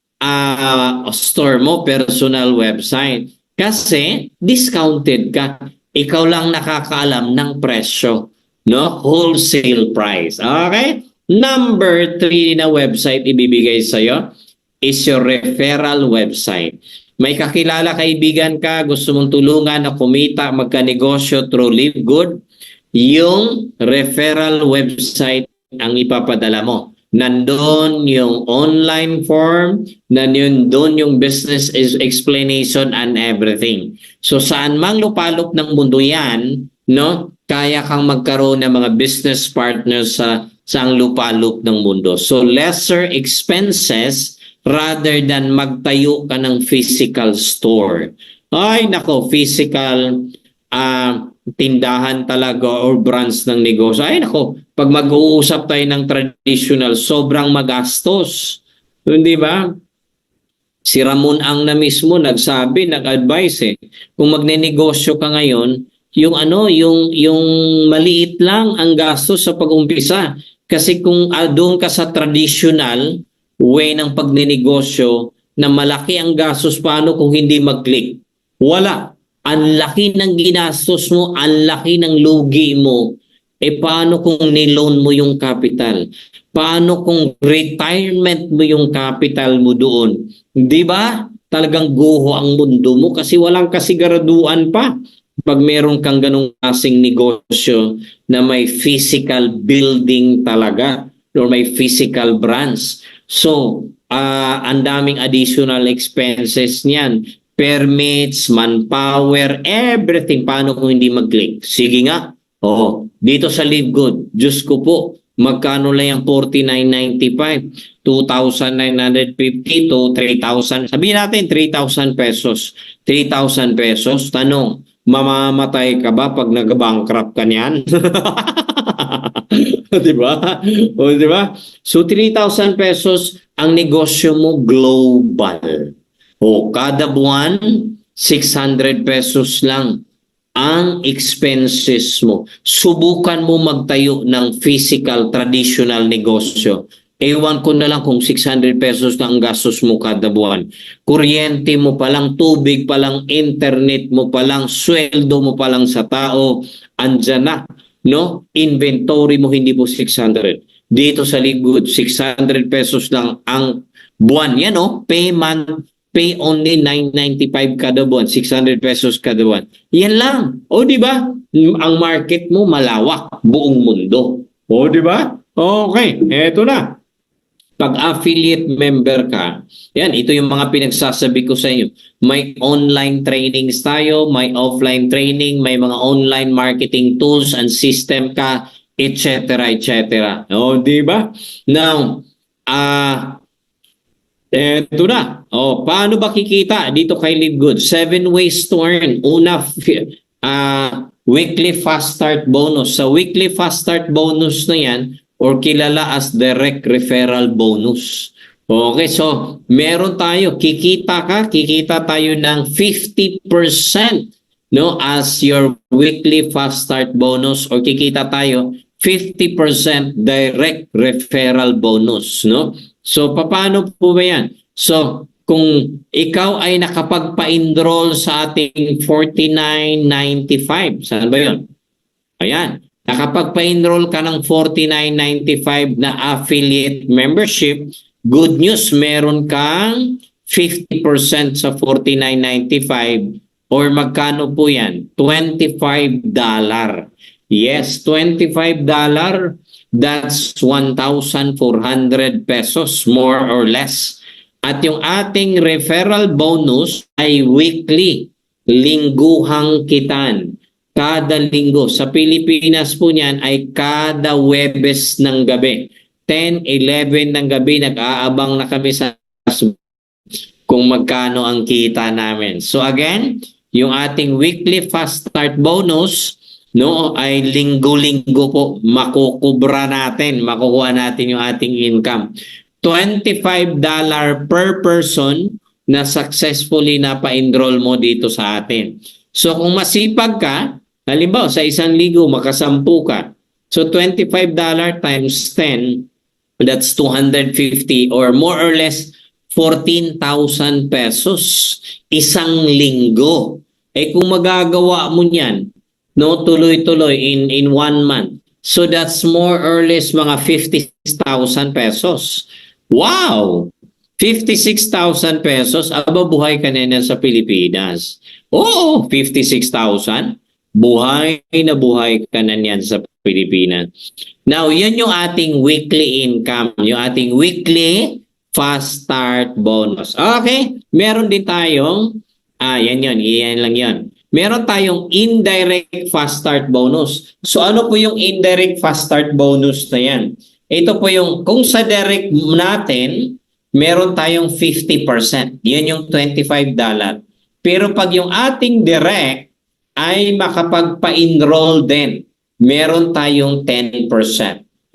[SPEAKER 1] store mo, personal website. Kasi discounted ka. Ikaw lang nakakaalam ng presyo, no? Wholesale price. Okay? Number 3 na website ibibigay sa'yo is your referral website. May kakilala kaibigan ka, gusto mong tulungan na kumita, magkanegosyo through Livegood, yung referral website ang ipapadala mo. Nandun yung online form, nandun yung business explanation and everything. So saan mang lupalop ng mundo yan, no? Kaya kang magkaroon ng mga business partners sa ang lupalop ng mundo. So lesser expenses rather than magtayo ka ng physical store. Ay nako, physical tindahan talaga or branch ng negosyo. Ay nako, pag mag-uusap tayo ng traditional, sobrang magastos. Hindi ba? Si Ramon Ang na mismo nagsabi, nag-advise kung magnenegosyo ka ngayon, yung maliit lang ang gastos sa pag-umpisa. Kasi kung doon ka sa traditional way ng pagnenegosyo na malaki ang gastos, paano kung hindi mag-click? Wala. ang laki ng ginastos mo, ang laki ng lugi mo, paano kung niloan mo yung capital? Paano kung retirement mo yung capital mo doon? Di ba? Talagang guho ang mundo mo kasi walang kasiguraduhan pa. Pag meron kang ganong klaseng negosyo na may physical building talaga or may physical branch. So, ang daming additional expenses niyan. Permits, manpower, everything. Paano kung hindi mag-click? Sige nga. Oo. Dito sa Live Good, Diyos ko po, magkano lang yung 49.95, 2,950 to 3,000. Sabihin natin 3,000 pesos. 3,000 pesos. Tanong, mamamatay ka ba pag nag-bankrupt ka niyan? Di ba? O, di ba? So 3,000 pesos ang negosyo mo global. O kada buwan 600 pesos lang ang expenses mo. Subukan mo magtayo ng physical, traditional negosyo. Ewan ko na lang kung 600 pesos na ang gastos mo kada buwan. Kuryente mo pa lang, tubig pa lang, internet mo pa lang, sweldo mo pa lang sa tao, andyan na. No? Inventory mo hindi po 600. Dito sa Ligud, 600 pesos lang ang buwan. Yan pay only 995 kada buwan, 600 pesos kada buwan. Yan lang. O di ba? Ang market mo malawak, buong mundo. O di ba? Okay, eto na. Pag affiliate member ka, yan, ito yung mga pinagsasabi ko sa inyo. May online trainings tayo, may offline training, may mga online marketing tools and system ka, etc. etc. O di ba? Now, eto na. Paano ba kikita dito kay Live Good? 7 ways to earn. Una, weekly fast start bonus. Sa weekly fast start bonus na yan, or kilala as direct referral bonus. Okay, so meron tayo, kikita tayo ng 50% no, as your weekly fast start bonus, or kikita tayo 50% direct referral bonus, no? So paano po ba yan? So kung ikaw ay nakapagpa-enroll sa ating 49.95, saan ba yun? Ayan, nakapagpa-enroll ka ng 49.95 na affiliate membership, good news, meron kang 50% sa 49.95 or magkano po yan? $25. Yes, $25. That's 1,400 pesos, more or less. At yung ating referral bonus ay weekly, lingguhang kitan. Kada linggo. Sa Pilipinas po niyan ay kada Webes ng gabi. 10, 11 ng gabi, nag-aabang na kami sa kung magkano ang kita namin. So again, yung ating weekly fast start bonus, no, ay linggo-linggo po makukuha natin yung ating income. $25 per person na successfully napa-enroll mo dito sa atin. So kung masipag ka, halimbawa sa 1,000 makasampu ka. So $25 times 10, that's 250 or more or less 14,000 pesos isang linggo. Kung magagawa mo niyan, no, tuloy-tuloy in 1 month. So that's more or less mga 56,000 pesos. Wow! 56,000 pesos, buhay ka na sa Pilipinas. Oo, 56,000. Buhay ka na niyan sa Pilipinas. Now, yan yung ating weekly income, yung ating weekly fast start bonus. Okay, meron din tayong, yan lang yun. Meron tayong indirect fast start bonus. So ano po yung indirect fast start bonus na yan? Ito po yung, kung sa direct natin, meron tayong 50%. Yan yung $25. Pero pag yung ating direct ay makapagpa-enroll din, meron tayong 10%.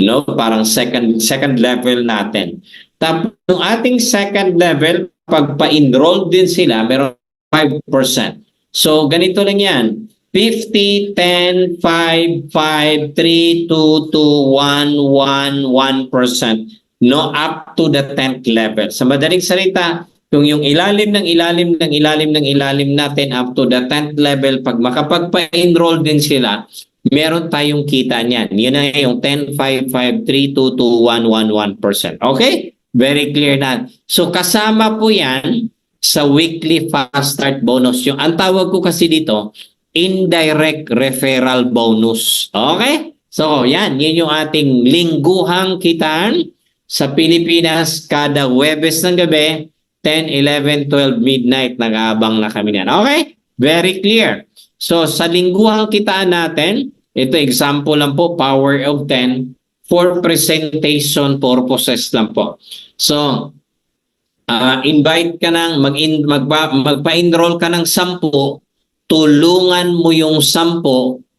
[SPEAKER 1] No? Parang second level natin. Tapos yung ating second level, pagpa-enroll din sila, meron 5%. So ganito lang yan. 50, 10, 5, 5, 3, 2, 2, 1, 1, 1%. No, up to the 10th level. Sa madaling salita, kung yung ilalim ng ilalim ng ilalim ng ilalim natin up to the 10th level, pag makapagpa-enroll din sila, meron tayong kita niyan. Yun na yung 10, 5, 5, 3, 2, 2, 1, 1, 1%. Okay? Very clear na. So kasama po yan sa weekly fast start bonus. Yung ang tawag ko kasi dito, indirect referral bonus. Okay? So yan yung ating lingguhang kitaan sa Pilipinas kada Huwebes ng gabi, 10, 11, 12 midnight, nag-aabang na kami niyan. Okay? Very clear. So sa lingguhang kitaan natin, ito example lang po, power of 10, for presentation purposes lang po. So, invite ka ng, magpa-enroll ka ng 10, tulungan mo yung 10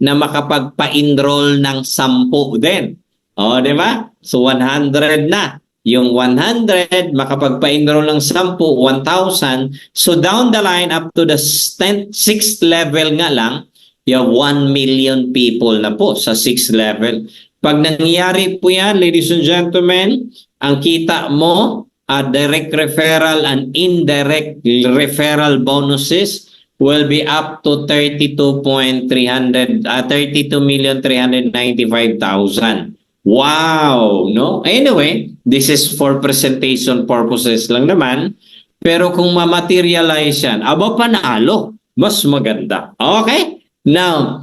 [SPEAKER 1] na makapagpa-enroll ng 10 din. O, di ba? So, 100 na. Yung 100, makapagpa-enroll ng 10, 1,000. So, down the line, up to the 6th level nga lang, you have 1 million people na po sa 6th level. Pag nangyari po yan, ladies and gentlemen, ang kita mo, direct referral and indirect referral bonuses will be up to 32,395,000. Wow! No? Anyway, this is for presentation purposes lang naman. Pero kung ma-materialize yan, aba panalo, mas maganda. Okay? Now,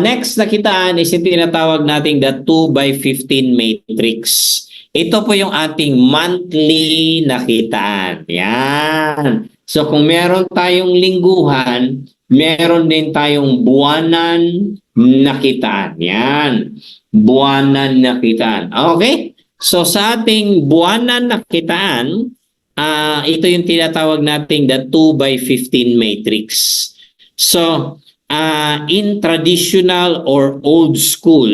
[SPEAKER 1] next na kitaan is yung tinatawag nating the 2x15 matrix. Ito po yung ating monthly na kitaan. Yan. So kung meron tayong lingguhan, meron din tayong buwanan na kitaan. Yan. Buwanan na kitaan. Okay? So sa ating buwanan na kitaan, ito yung tinatawag nating the 2x15 matrix. So, in traditional or old school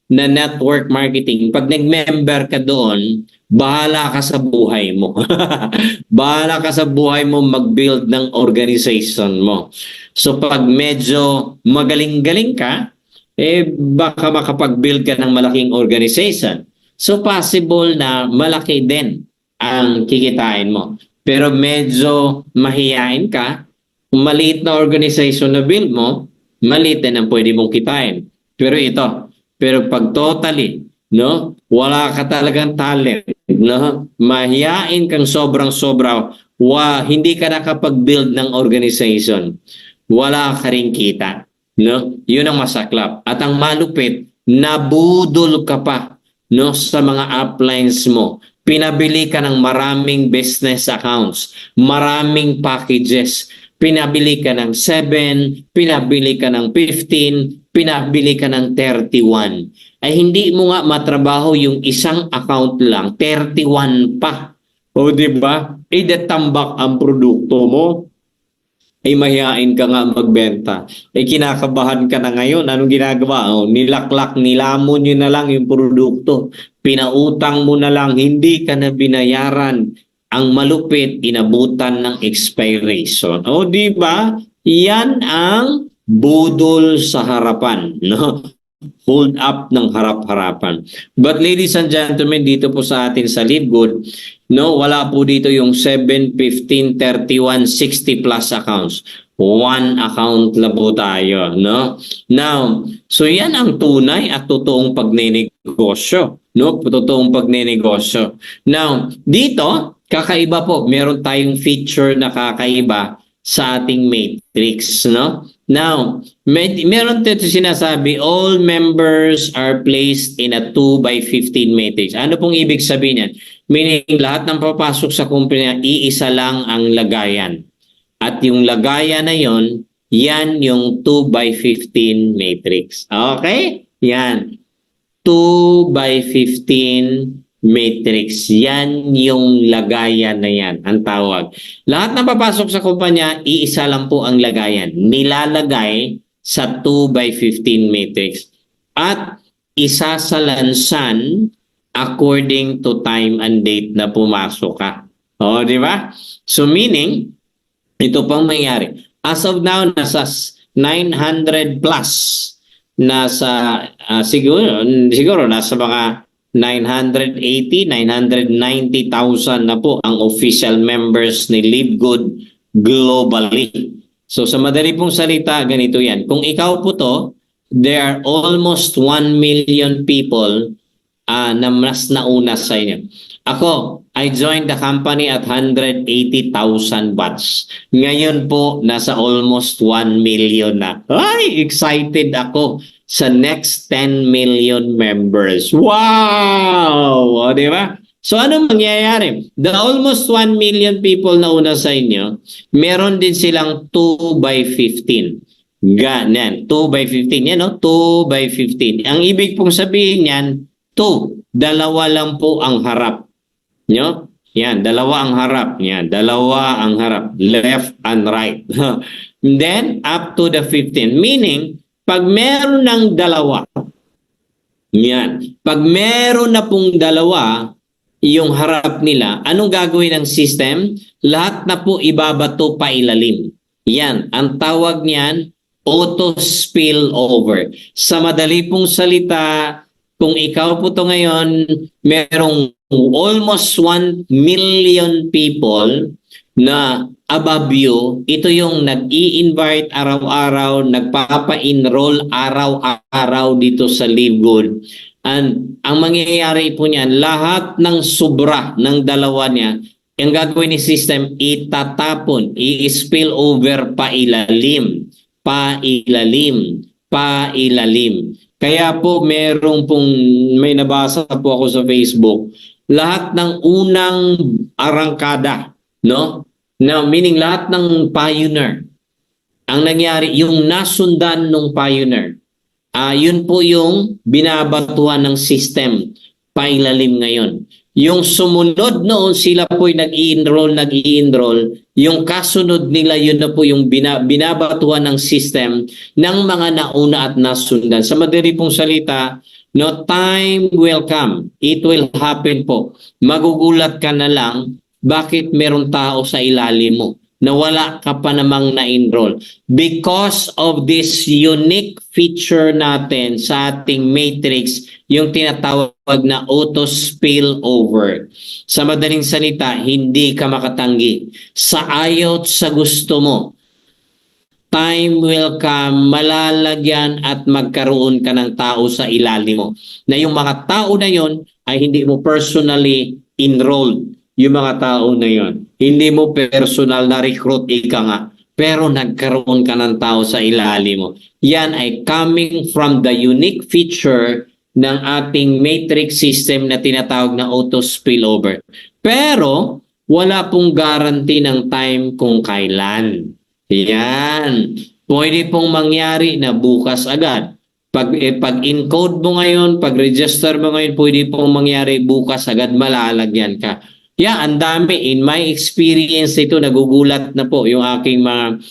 [SPEAKER 1] na network marketing, pag nag-member ka doon, bahala ka sa buhay mo. Bahala ka sa buhay mo mag-build ng organization mo. So pag medyo magaling-galing ka, baka makapag-build ka ng malaking organization. So possible na malaki din ang kikitain mo. Pero medyo mahihain ka, kung maliit na organization na build mo, maliit din ang pwede mong kitain. Pero pag totally, no, wala ka talagang talent, no, mahihain kang sobrang-sobra, hindi ka nakapag-build ng organization, wala ka rin kita. No? Yun ang masaklap. At ang malupit, nabudol ka pa, no, sa mga uplines mo. Pinabili ka ng maraming business accounts, maraming packages, pinabili ka ng 7, pinabili ka ng 15, pinabili ka ng 31. Ay hindi mo nga matrabaho yung isang account lang, 31 pa. O di ba? Idatambak ang produkto mo. Ay mahihain ka nga magbenta. Kinakabahan ka na ngayon. Anong ginagawa? Nilaklak, nilamon nyo na lang yung produkto. Pinautang mo na lang, hindi ka na binayaran. Ang malupit, inabutan ng expiration. O di ba? Yan ang budol sa harapan, no? Hold up ng harap-harapan. But ladies and gentlemen, dito po sa atin sa LiveGood, no, wala po dito yung 7, 15, 31, 60 plus accounts. One account lang po tayo, no? Now, so yan ang tunay at totoong pagnenegosyo, no? Totoong pagnenegosyo. Now, dito, kakaiba po, meron tayong feature na kakaiba sa ating matrix, no? Now, meron dito sinasabi, all members are placed in a 2x15 matrix. Ano pong ibig sabihin yan? Meaning, lahat ng papasok sa kumpanya, iisa lang ang lagayan. At yung lagayan na yon, yan yung 2x15 matrix. Okay? Yan. 2x15 matrix. Yan yung lagayan na yan, ang tawag. Lahat na papasok sa kumpanya, iisa lang po ang lagayan. Nilalagay sa 2x15 matrix. At isasalansan according to time and date na pumasok ka. O, di ba? So meaning, ito pang mangyari. As of now, nasa 900 plus. Nasa, siguro nasa mga 980, 990,000 na po ang official members ni Live Good globally. So sa madali pong salita, ganito yan. Kung ikaw po to, there are almost 1 million people na mas nauna sa inyo. Ako, I joined the company at 180,000 watts. Ngayon po, nasa almost 1 million na. Ay, excited ako sa next 10 million members. Wow! O, di ba? So, ano mangyayari? The almost 1 million people na una sa inyo, meron din silang 2 by 15. Ganyan, 2 by 15. Yan, no? 2 by 15. Ang ibig pong sabihin yan, 2. Dalawa lang po ang harap. Nyo? Yan, dalawa ang harap. Yan, dalawa ang harap. Left and right. And then, up to the 15. Meaning, pag meron ng dalawa, yan, pag meron na pong dalawa, yung harap nila, anong gagawin ng system? Lahat na po ibabato pa ilalim. Yan, ang tawag niyan, auto spillover. Sa madali pong salita, kung ikaw po to ngayon, merong almost 1 million people na above you, ito yung nag-i-invite araw-araw, nagpapa-enroll araw-araw dito sa Live Good. And ang mangyayari po niyan, lahat ng sobra ng dalawa niya, ang gagawin ni system, itatapon, i-spill over pa ilalim, pa ilalim, pa ilalim. Kaya po merong pong, may nabasa po ako sa Facebook, lahat ng unang arangkada, no? Na meaning lahat ng pioneer, ang nangyari, yung nasundan ng pioneer, yun po yung binabatuhan ng system pailalim ngayon. Yung sumunod noon, sila po nag-i-enroll, yung kasunod nila, yun na po yung binabatuhan ng system ng mga nauna at nasundan. Sa madali pong salita, no, time will come. It will happen po. Magugulat ka na lang, bakit meron tao sa ilalim mo na wala ka pa namang na-enroll? Because of this unique feature natin sa ating matrix, yung tinatawag na auto spillover. Sa madaling salita, hindi ka makatanggi. Sa ayaw sa gusto mo, time will come, malalagyan at magkaroon ka ng tao sa ilalim mo. Na yung mga tao na yon ay hindi mo personally enrolled. Yung mga tao na yon, hindi mo personal na recruit, ika nga, pero nagkaroon ka ng tao sa ilalim mo. Yan ay coming from the unique feature ng ating matrix system na tinatawag na auto spillover. Pero wala pong guarantee ng time kung kailan. Yan. Pwede pong mangyari na bukas agad. Pag encode mo ngayon, pag register mo ngayon, pwede pong mangyari bukas agad, malalagyan ka. Yeah, ang dami. In my experience ito, nagugulat na po yung aking mga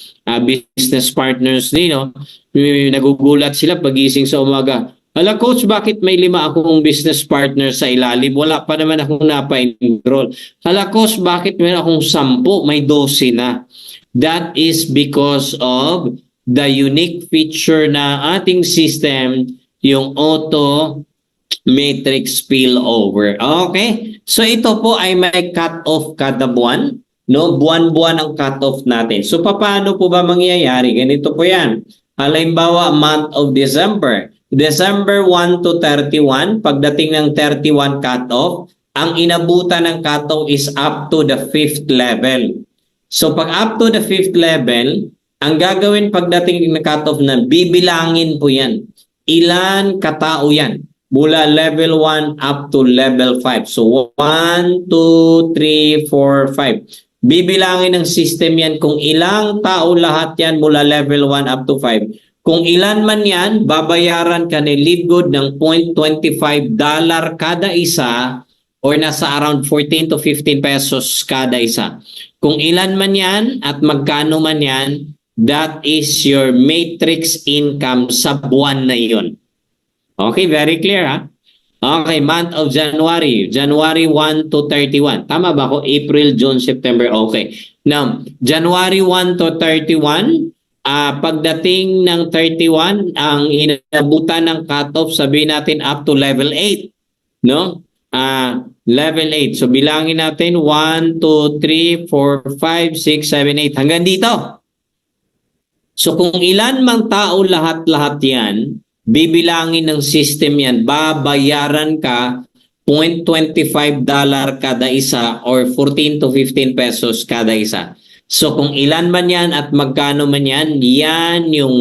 [SPEAKER 1] business partners nino. Nagugulat sila pagising sa umaga. Hala coach, bakit may 5 akong business partner sa ilalim? Wala pa naman akong napa-enroll. Hala coach, bakit meron akong 10? May 12 na. That is because of the unique feature na ating system, yung auto matrix spillover. Okay? So ito po ay may cut-off kada buwan. No? Buwan-buwan ang cut-off natin. So paano po ba mangyayari? Ganito po yan. Halimbawa, month of December. December 1 to 31, pagdating ng 31 cut-off, ang inabutan ng cut-off is up to the 5th level. So pag up to the 5th level, ang gagawin pagdating ng cut-off na bibilangin po yan. Ilan katao yan? Mula level 1 up to level 5. So 1, 2, 3, 4, 5. Bibilangin ng system yan kung ilang tao lahat yan mula level 1 up to 5. Kung ilan man yan, babayaran ka ni Live Good ng $0.25 kada isa or nasa around 14 to 15 pesos kada isa. Kung ilan man yan at magkano man yan, that is your matrix income sa buwan na yun. Okay, very clear ha? Okay, month of January. January 1 to 31. Tama ba ako? April, June, September. Okay. Now, January 1 to 31, pagdating ng 31, ang inabutan ng cutoff, sabihin natin up to level 8. no? Level 8. So bilangin natin 1, 2, 3, 4, 5, 6, 7, 8. Hanggang dito. So kung ilan mang tao lahat-lahat yan, bibilangin ng system yan, babayaran ka $0.25 kada isa or 14 to 15 pesos kada isa. So kung ilan man yan at magkano man yan, yan yung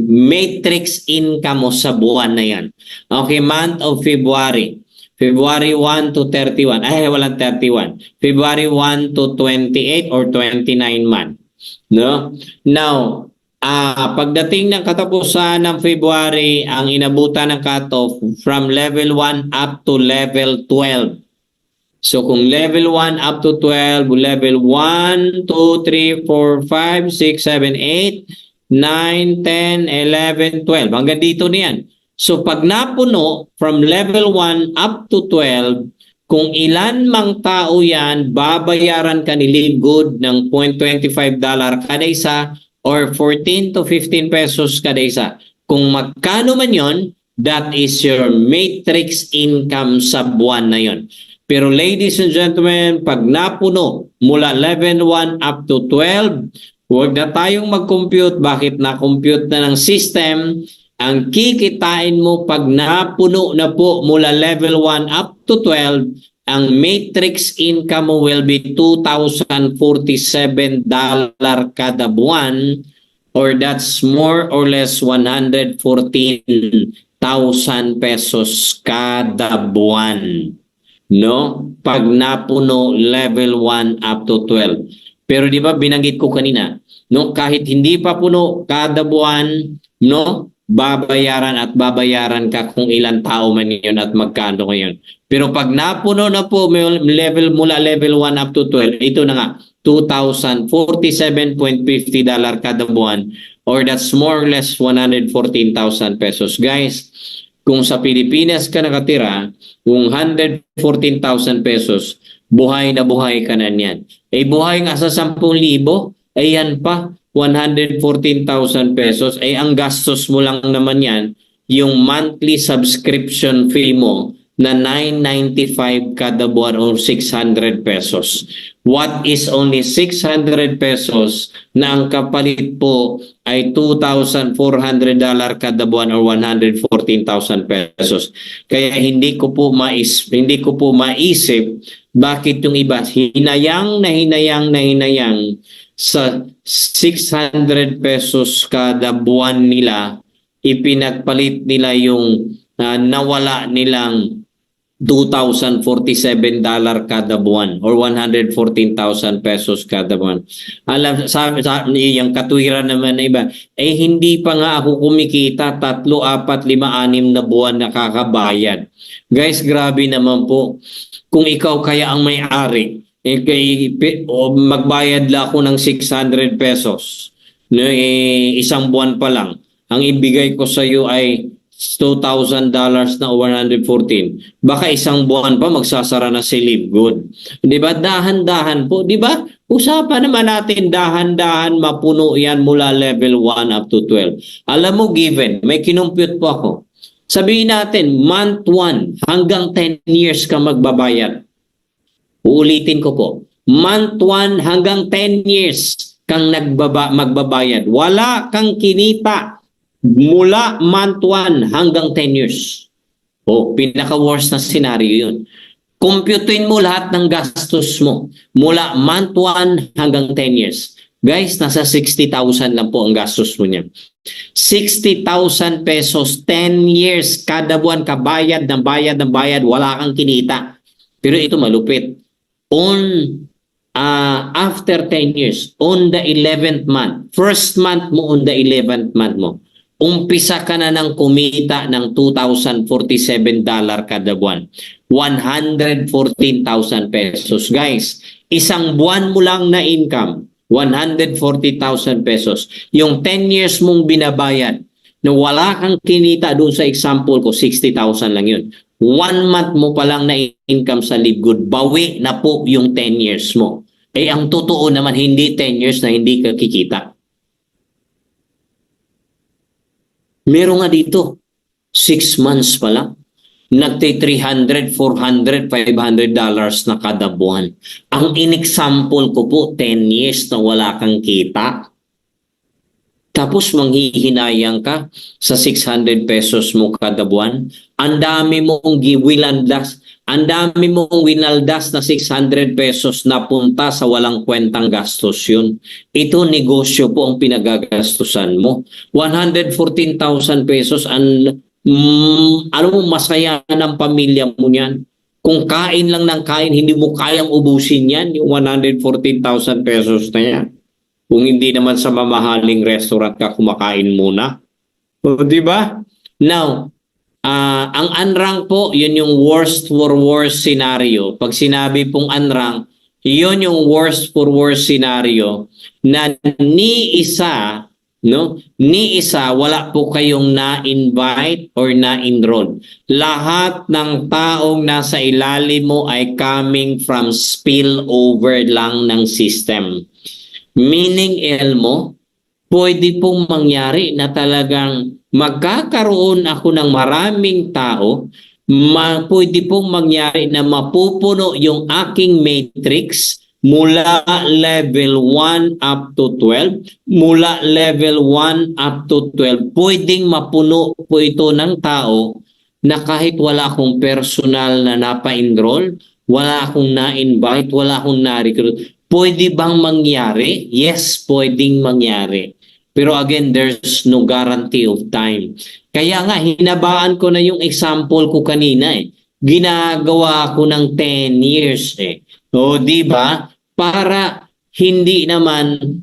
[SPEAKER 1] matrix income mo sa buwan na yan. Okay, month of February. February 1 to 31. Ay, walang 31. February 1 to 28 or 29 man. No? Now, pagdating ng katapusan ng February, ang inabutan ng cutoff from level 1 up to level 12. So kung level 1 up to 12, level 1, 2, 3, 4, 5, 6, 7, 8, 9, 10, 11, 12. Hanggang dito na yan. So pag napuno from level 1 up to 12, kung ilan mang tao yan, babayaran ka ni Livegood ng $0.25 kada isa or 14 to 15 pesos kada isa. Kung magkano man yon, that is your matrix income sa buwan na yon. Pero ladies and gentlemen, pag napuno mula level 1 up to 12, huwag na tayong mag-compute. Bakit na-compute na ng system? Ang kikitain mo pag napuno na po mula level 1 up to 12, ang matrix income mo will be $2,047 kada buwan, or that's more or less 114,000 pesos kada buwan. No? Pag napuno level 1 up to 12. Pero di ba binanggit ko kanina, no, kahit hindi pa puno kada buwan, no, babayaran at babayaran ka kung ilang tao man yun at magkano ngayon. Pero pag napuno na po level mula level 1 up to 12, ito na nga, $2,047.50 kada buwan, or that's more or less 114,000 pesos. Guys, kung sa Pilipinas ka nakatira, kung 114,000 pesos, buhay na buhay ka na niyan. Eh buhay nga sa 10,000, ay yan pa, 114,000 pesos, ay ang gastos mo lang naman yan, yung monthly subscription fee mo na 995 kada buwan or 600 pesos. What is only 600 pesos na ang kapalit po ay $2,400 kada buwan or 114,000 pesos. Kaya hindi ko po maisip bakit yung iba hinayang sa 600 pesos kada buwan nila, ipinagpalit nila yung nawala nilang $2,047 kada buwan or 114,000 pesos kada buwan. Alam, yung katwiran naman na iba, hindi pa nga ako kumikita 3, 4, 5, 6 na buwan nakakabayad. Guys, grabe naman po. Kung ikaw kaya ang may-ari, magbayad lang ako ng 600 pesos. No, isang buwan pa lang. Ang ibigay ko sa iyo ay $2,000 na 114. Baka isang buwan pa magsasara na si Livegood. 'Di ba? Dahan-dahan po, 'di ba? Usapan naman natin dahan-dahan mapuno 'yan mula level 1 up to 12. Alam mo, given, may kinumpute po ako. Sabihin natin month 1 hanggang 10 years ka magbabayad. Uulitin ko po. Month 1 hanggang 10 years kang magbabayad. Wala kang kinita mula month 1 hanggang 10 years. Pinaka-worst na scenario yun. Computein mo lahat ng gastos mo mula month 1 hanggang 10 years. Guys, nasa 60,000 lang po ang gastos mo niya. 60,000 pesos, 10 years, kada buwan ka bayad, wala kang kinita. Pero ito malupit. After 10 years, on the 11th month, first month mo on the 11th month mo, umpisa ka na ng kumita ng $2,047 kada buwan. 114,000 pesos. Guys, isang buwan mo lang na income, 140,000 pesos. Yung 10 years mong binabayad, na wala kang kinita doon sa example ko, 60,000 lang yun. 1 month mo pa lang na income sa Livegood, bawi na po yung 10 years mo. Ang totoo naman, hindi 10 years na hindi ka kikita. Meron nga dito, 6 months pa lang. nagti-300, 400, $500 na kada buwan. Ang in-example ko po, 10 years na wala kang kita. Tapos manghihinayang ka sa 600 pesos mo kada buwan. Ang dami mong winaldas. Ang dami mong winaldas na 600 pesos na punta sa walang kwentang gastos yun. Ito negosyo po ang pinagagastusan mo. 114,000 pesos ano mo masaya ng pamilya mo niyan. Kung kain lang ng kain, hindi mo kayang ubusin yan, yung 114,000 pesos na yan. Kung hindi naman sa mamahaling restaurant ka kumakain muna. O, di ba? Now, ang unrank po, yun yung worst for worst scenario. Pag sinabi pong unrank, yun yung worst for worst scenario na ni isa wala po kayong na-invite or na-enroll. Lahat ng taong nasa ilalim mo ay coming from spillover lang ng system. Meaning, Elmo, pwede pong mangyari na talagang magkakaroon ako ng maraming tao, pwede pong mangyari na mapupuno yung aking matrix mula level 1 up to 12, mula level 1 up to 12, pwedeng mapuno po ito ng tao na kahit wala akong personal na napa-enroll, wala akong na-invite, wala akong na-recruit. Pwede bang mangyari? Yes, pwedeng mangyari. Pero again, there's no guarantee of time. Kaya nga, hinabaan ko na yung example ko kanina eh. Ginagawa ko ng 10 years eh. O, di ba? Para hindi naman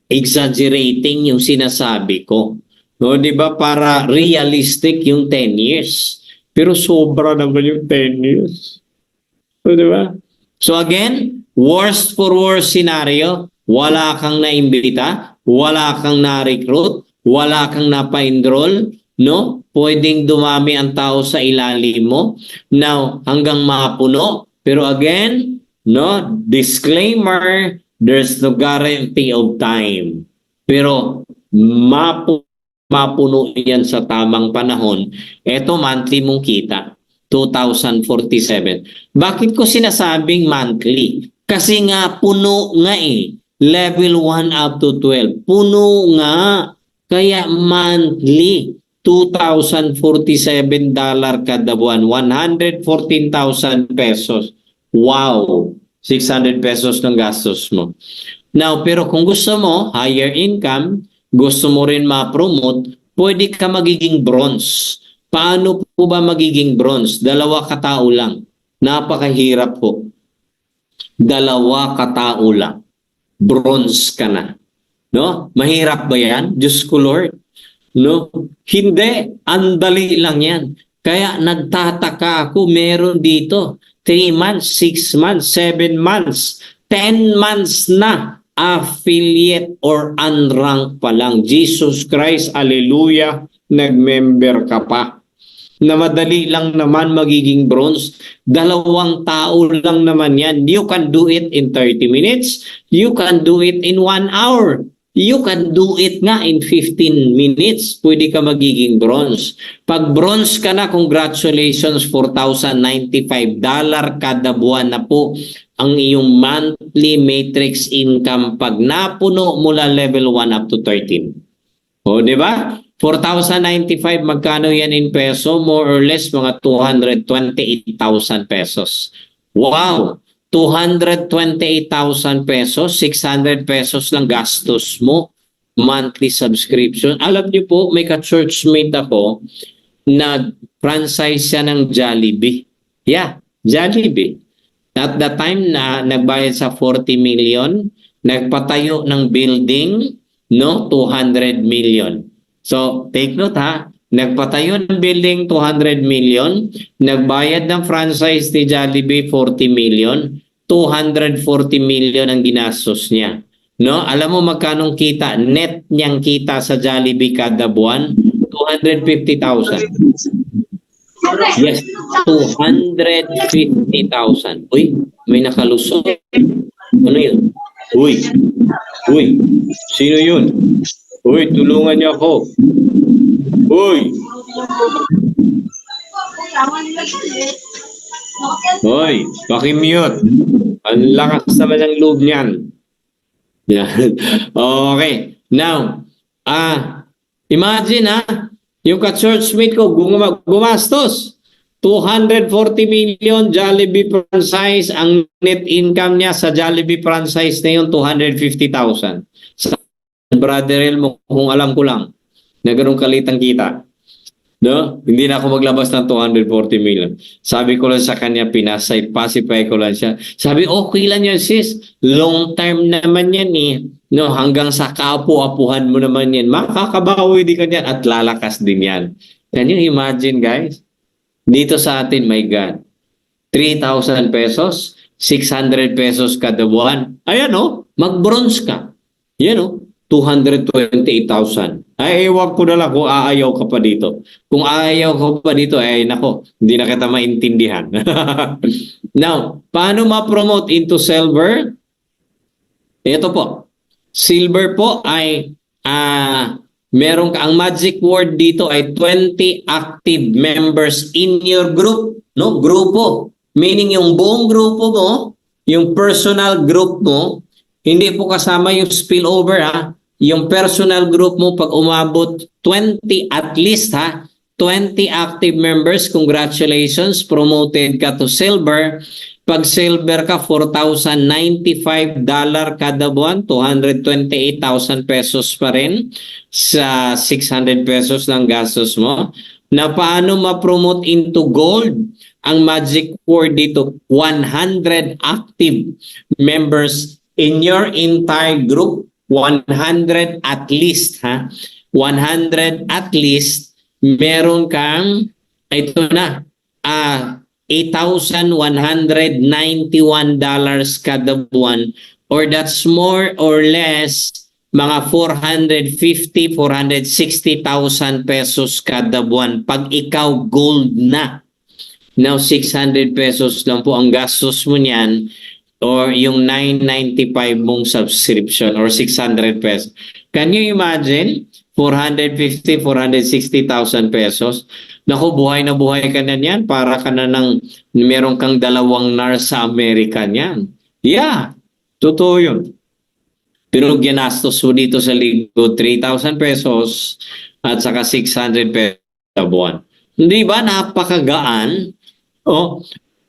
[SPEAKER 1] exaggerating yung sinasabi ko. O, di ba? Para realistic yung 10 years. Pero sobra naman yung 10 years. O, di ba? So again, worst for worst scenario, wala kang naimbita, wala kang na-recruit, wala kang napa-enroll, no? Pwedeng dumami ang tao sa ilalim mo. Now, hanggang mapuno. Pero again, no, disclaimer, there's no guarantee of time. Pero mapuno yan sa tamang panahon. Ito monthly mong kita. 2,047. Bakit ko sinasabing monthly? Kasi nga puno nga eh. Level 1 up to 12. Puno nga. Kaya monthly. $2,047 kada buwan. 114,000 pesos. Wow! 600 pesos ng gastos mo. Now, pero kung gusto mo, higher income, gusto mo rin ma-promote, pwede ka magiging bronze. Paano po ba magiging bronze? 2 katao lang. Napakahirap po. 2 katao lang. Bronze ka na. No? Mahirap ba yan? Diyos ko Lord. No? Hindi. Andali lang yan. Kaya nagtataka ako, meron dito 3 months, 6 months, 7 months, 10 months na affiliate or unranked pa lang. Jesus Christ, hallelujah, nag-member ka pa. Na madali lang naman magiging bronze. 2 tao lang naman yan. You can do it in 30 minutes. You can do it in 1 hour. You can do it nga in 15 minutes. Pwede ka magiging bronze. Pag bronze ka na, congratulations, $4,095 kada buwan na po ang iyong monthly matrix income pag napuno mula level 1 up to 13. O, di ba? 4,095, magkano yan in peso? More or less, mga 228,000 pesos. Wow! 228,000 pesos, 600 pesos lang gastos mo, monthly subscription. Alam niyo po, may ka-churchmate ako, nag-franchise siya ng Jollibee. Yeah, Jollibee. At the time na nagbayad sa 40 million, nagpatayo ng building, no, 200 million. So, take note ha, nagpatayo ng building 200 million, nagbayad ng franchise ni Jollibee 40 million, 240 million ang ginastos niya. No? Alam mo magkanong kita, net niyang kita sa Jollibee kada buwan? 250,000. Yes, 250,000. Uy, may nakalusot. Ano yun? Uy, sino yun? Uy, tulungan niyo ako. Uy! Hoy, pakimute. Ang lakas naman ng loob niyan. Yan. Okay. Now, imagine yung ka-churchmate ko gumastos. 240 million Jollibee franchise. Ang net income niya sa Jollibee franchise na yun, 250,000. Sa brother mo, kung alam ko lang, na ganun kalitang kita. No? Hindi na ako maglabas ng 240 million. Sabi ko lang sa kanya, pacify ko lang siya. Sabi, okay lang yan sis. Long term naman yan eh. No, hanggang sa kaapu-apuhan mo naman yan. Makakabawi din ka yan at lalakas din yan. Can you imagine guys? Dito sa atin, my God, 3,000 pesos, 600 pesos kada buwan. Ayan mag-bronze ka. Yan 228,000. Ay, ewan ko na lang kung aayaw ka pa dito. Kung aayaw ka pa dito, ay nako, hindi na kita maintindihan. Now, paano ma-promote into silver? Ito po. Silver po ay meron ka, ang magic word dito ay 20 active members in your group, no? Grupo. Meaning yung buong grupo mo, yung personal group mo, hindi po kasama yung spillover Yung personal group mo pag umabot 20 at least 20 active members, congratulations, promoted ka to silver. Pag silver ka, $4,095 kada buwan, 228,000 pesos pa rin sa 600 pesos ng gastos mo. Na paano ma-promote into gold? Ang magic word dito, 100 active members in your entire group. 100 at least 100 at least meron kang ito na $8,191 kada buwan, or that's more or less mga 460,000 pesos kada buwan pag ikaw gold na. Now 600 pesos lang po ang gastos mo niyan, or yung 995 mong subscription, or 600 pesos. Can you imagine? 460,000 pesos. Naku, buhay na buhay ka na niyan. Para ka na meron kang 2 nurse sa Amerika niyan. Yeah, totoo yun. Pero ginastos mo dito sa linggo, 3,000 pesos at saka 600 pesos sa buwan. Hindi ba? Napakagaan.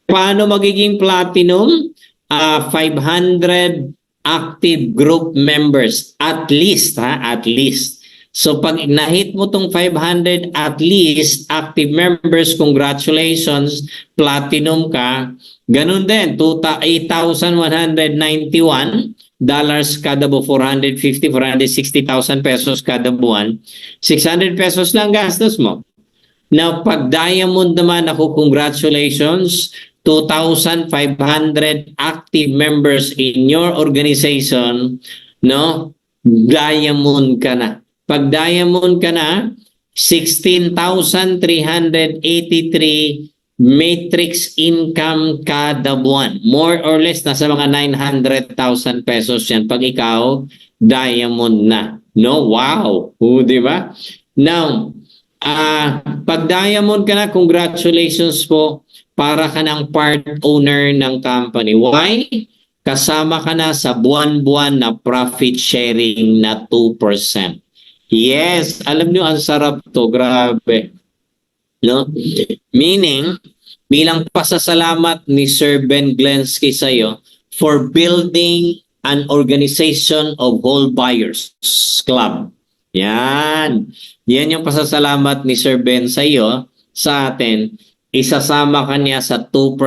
[SPEAKER 1] Paano magiging platinum? 500 active group members at least at least. So pag nahit mo tong 500 at least active members, congratulations, platinum ka. Ganun din, $8,191 kada buwan, 460,000 pesos kada buwan. 600 pesos lang gastos mo. Now pag diamond naman ako, congratulations, 2,500 active members in your organization, no? Diamond ka na. Pag diamond ka na, 16,383 matrix income kada buwan. More or less, nasa mga 900,000 pesos yan pag ikaw diamond na. No? Wow! Di ba? Now, pag diamond ka na, congratulations po. Para ka ng part owner ng company. Why? Kasama ka na sa buwan-buwan na profit sharing na 2%. Yes, alam niyo ang sarap to, grabe. No? Meaning, bilang pasasalamat ni Sir Ben Glensky sa iyo for building an organization of whole buyers club. Yan. Yan yung pasasalamat ni Sir Ben sa iyo, sa atin. Isasama kanya sa 2%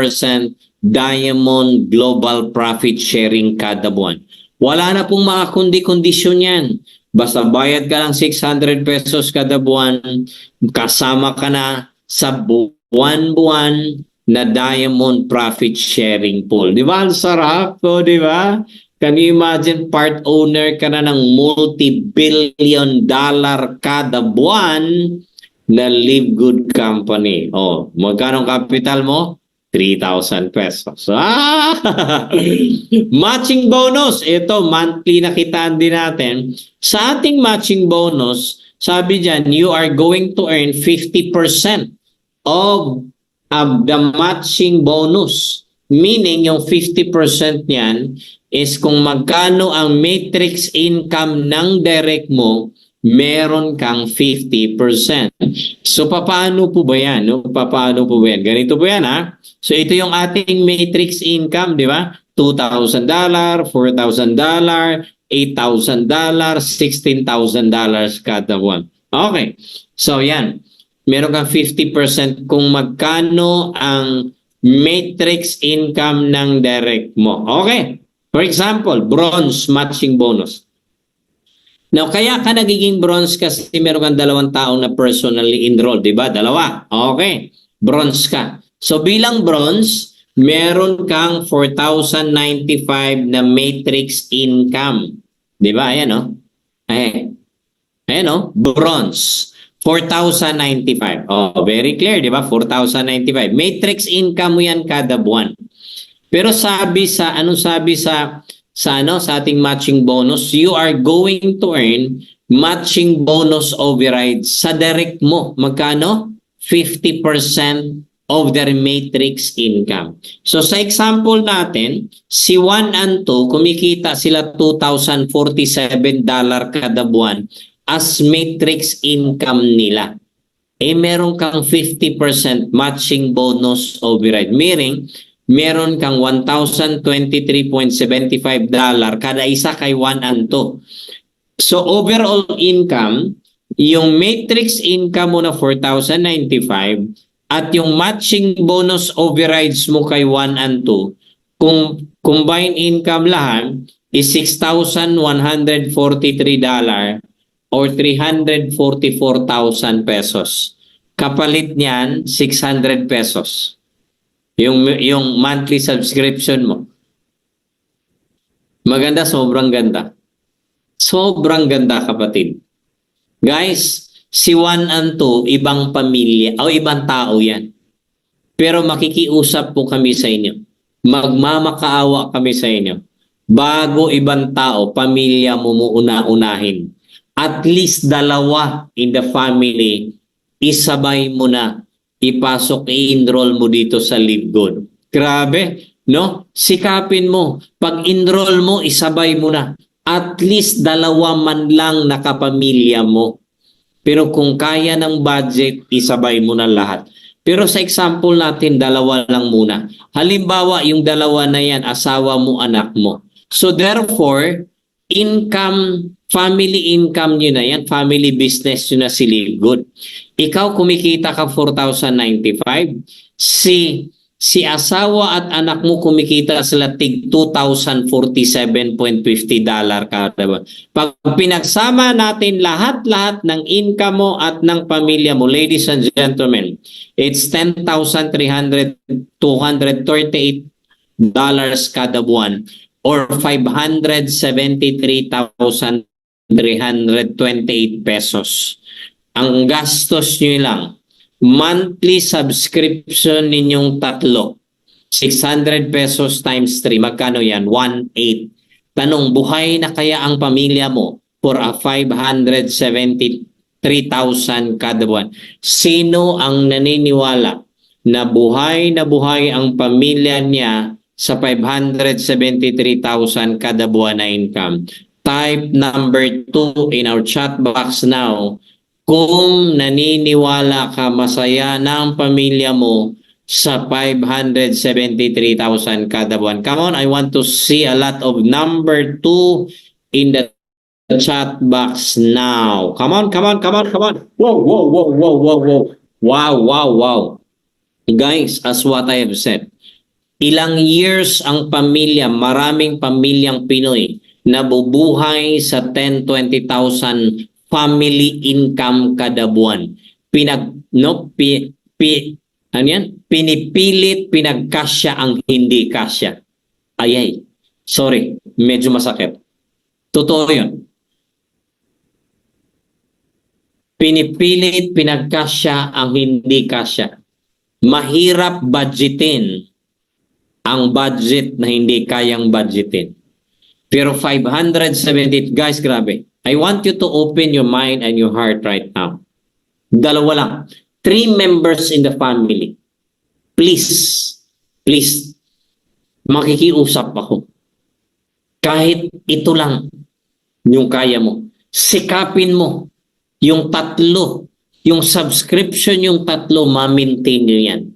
[SPEAKER 1] Diamond Global Profit Sharing kada buwan. Wala na pong mga kondisyon yan. Basta bayad ka lang 600 pesos kada buwan, kasama ka na sa buwan-buwan na Diamond Profit Sharing Pool. Di ba? Ang sarap po, di ba? Can you imagine, part owner ka na ng multi-billion dollar kada buwan na Live Good Company. Magkano capital mo? 3,000 pesos. Matching bonus. Ito, monthly na kitaan din natin. Sa ating matching bonus, sabi dyan, you are going to earn 50% of the matching bonus. Meaning, yung 50% niyan is kung magkano ang matrix income ng direct mo, meron kang 50%. So, paano po ba yan? No? Paano po ba yan? Ganito po yan, ha? So, ito yung ating matrix income, di ba? $2,000, $4,000, $8,000, $16,000 kada buwan. Okay. So, yan. Meron kang 50% kung magkano ang matrix income ng direct mo. Okay. For example, bronze matching bonus. Now, kaya ka nagiging bronze kasi meron kang 2 taong na personally enrolled, di ba? 2. Okay. Bronze ka. So, bilang bronze, meron kang 4,095 na matrix income. Di ba? Ayan, no? Ayan, no? Bronze. 4,095. Oh, very clear, di ba? 4,095. Matrix income mo yan kada buwan. Pero sabi sa ating matching bonus, you are going to earn matching bonus override sa direct mo. Magkano? 50% of their matrix income. So sa example natin, si 1 and 2, kumikita sila $2,047 kada buwan as matrix income nila. Meron kang 50% matching bonus override. Meron kang $1,023.75 kada isa kay 1 and 2. So overall income, yung matrix income mo na 4,095 at yung matching bonus overrides mo kay 1 and 2, kung combined income lahat is $6,143 or 344,000 pesos. Kapalit niyan, 600 pesos. Yung monthly subscription mo. Maganda, sobrang ganda. Sobrang ganda, kapatid. Guys, si 1 and 2, ibang pamilya o ibang tao yan. Pero makikiusap po kami sa inyo. Magmamakaawa kami sa inyo. Bago ibang tao, pamilya mo unahin. At least 2 in the family, isabay mo na, ipasok, i-enroll mo dito sa Live Good. Grabe, no? Sikapin mo. Pag enroll mo, isabay mo na. At least 2 man lang nakapamilya mo. Pero kung kaya ng budget, isabay mo na lahat. Pero sa example natin, 2 lang muna. Halimbawa, yung 2 na yan, asawa mo, anak mo. So therefore, family income nyo na yan, family business nyo na si Live Good. Ikaw kumikita ka 4,095, si asawa at anak mo kumikita sila tig $2,047.50 kada buwan. Pag pinagsama natin lahat ng income mo at ng pamilya mo, ladies and gentlemen, it's $10,238 kada buwan or 573,328 pesos. Ang gastos nyo lang, monthly subscription ninyong 3, 600 pesos times 3, magkano yan? 1,800. Tanong, buhay na kaya ang pamilya mo for a 573,000 kada buwan? Sino ang naniniwala na buhay ang pamilya niya sa 573,000 kada buwan na income? Type number 2 in our chat box now kung naniniwala ka masaya na ang pamilya mo sa 573,000 kada buwan. Come on, I want to see a lot of number 2 in the chat box now. Come on. Wow. Guys, as what I have said, ilang years ang pamilya, maraming pamilyang Pinoy nabubuhay sa 10-20,000 family income kada buwan. Pinipilit, pinagkasya ang hindi kasya. Sorry, medyo masakit. Totoo yun. Pinipilit, pinagkasya ang hindi kasya. Mahirap budgetin ang budget na hindi kayang budgetin. Pero 570, guys, grabe. I want you to open your mind and your heart right now. 2 lang. 3 members in the family. please, please, makikiusap ako. Kahit ito lang yung kaya mo. Sikapin mo yung 3, yung subscription yung 3, ma-maintain nyo yan.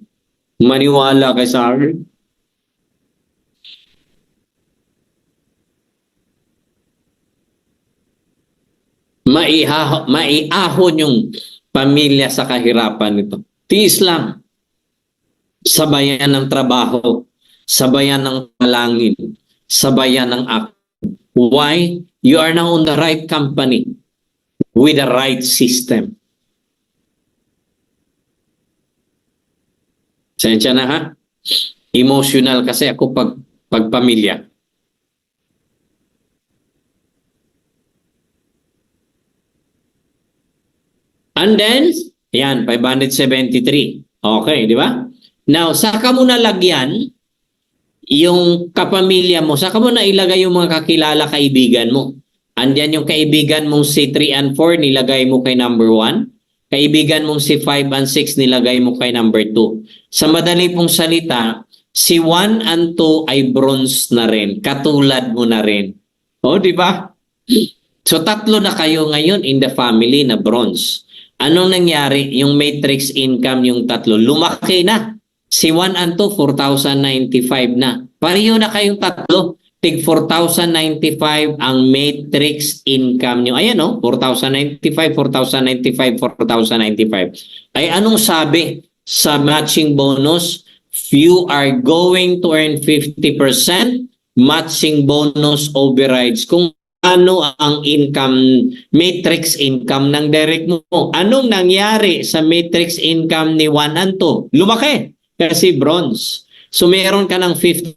[SPEAKER 1] Maniwala kayo sa akin. Maiahon yung pamilya sa kahirapan nito. Tiis lang. Sabayan ng trabaho, sabayan ng palangin, sabayan ng act. Why? You are now on the right company with the right system. Sensya na ha? Emotional kasi ako pag pamilya. And then, yan, 573. Okay, di ba? Now, saka mo nalagyan yung kapamilya mo, saka mo na ilagay yung mga kakilala kaibigan mo. Andyan yung kaibigan mong si 3 and 4, nilagay mo kay number 1. Kaibigan mong si 5 and 6, nilagay mo kay number 2. Sa madali pong salita, si 1 and 2 ay bronze na rin. Katulad mo na rin. O, di ba? So, 3 na kayo ngayon in the family na bronze. Anong nangyari? Yung matrix income, yung 3, lumaki na. Si 1 and 2, 4,095 na. Pareho na kayong 3. Tig 4,095 ang matrix income nyo. Ayan o, 4,095, 4,095, 4,095. Ay anong sabi sa matching bonus? You are going to earn 50% matching bonus overrides. Kung ano ang income, matrix income ng direct mo. Anong nangyari sa matrix income ni 1 and 2? Lumaki kasi bronze. So meron ka ng 50%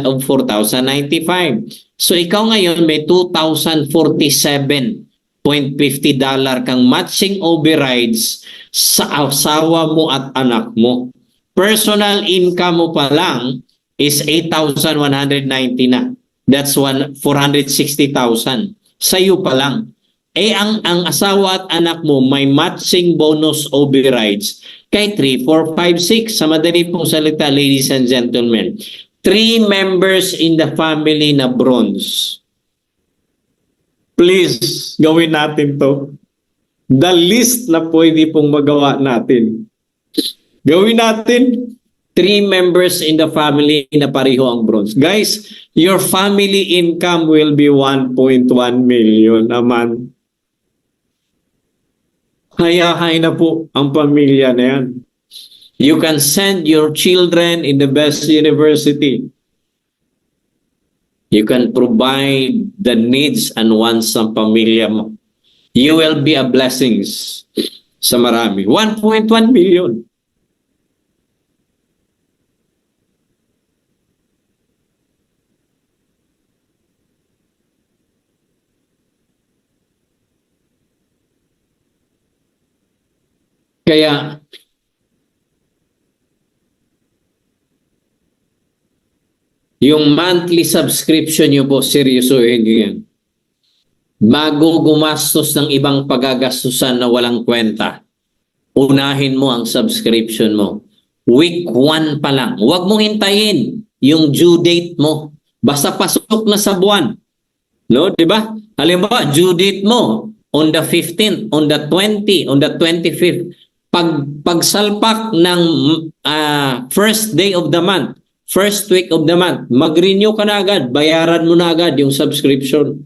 [SPEAKER 1] of 4,095. So ikaw ngayon may $2,047.50 kang matching overrides sa asawa mo at anak mo. Personal income mo pa lang is 8,190 na. That's 460,000. Sa iyo pa lang. Eh ang asawa at anak mo may matching bonus overrides kay 3, 4, 5, 6. Sa madali pong salita, ladies and gentlemen. 3 members in the family na bronze. Please, gawin natin to. The least na pwede pong magawa natin. Gawin natin 3 members in the family na pareho ang bronze. Guys, your family income will be 1.1 million a month. Hayahay na po ang pamilya na yan. You can send your children in the best university. You can provide the needs and wants ng pamilya mo. You will be a blessings sa marami. 1.1 million. Kaya yung monthly subscription nyo po, seryosohin nyo yan. Bago gumastos ng ibang pagagastusan na walang kwenta, unahin mo ang subscription mo. Week 1 pa lang. Huwag mong hintayin yung due date mo. Basta pasok na sa buwan. No, 'di ba? Halimbawa, due date mo on the 15th, on the 20th, on the 25th. Pagsalpak ng first day of the month, first week of the month, mag-renew ka na agad, bayaran mo na agad yung subscription.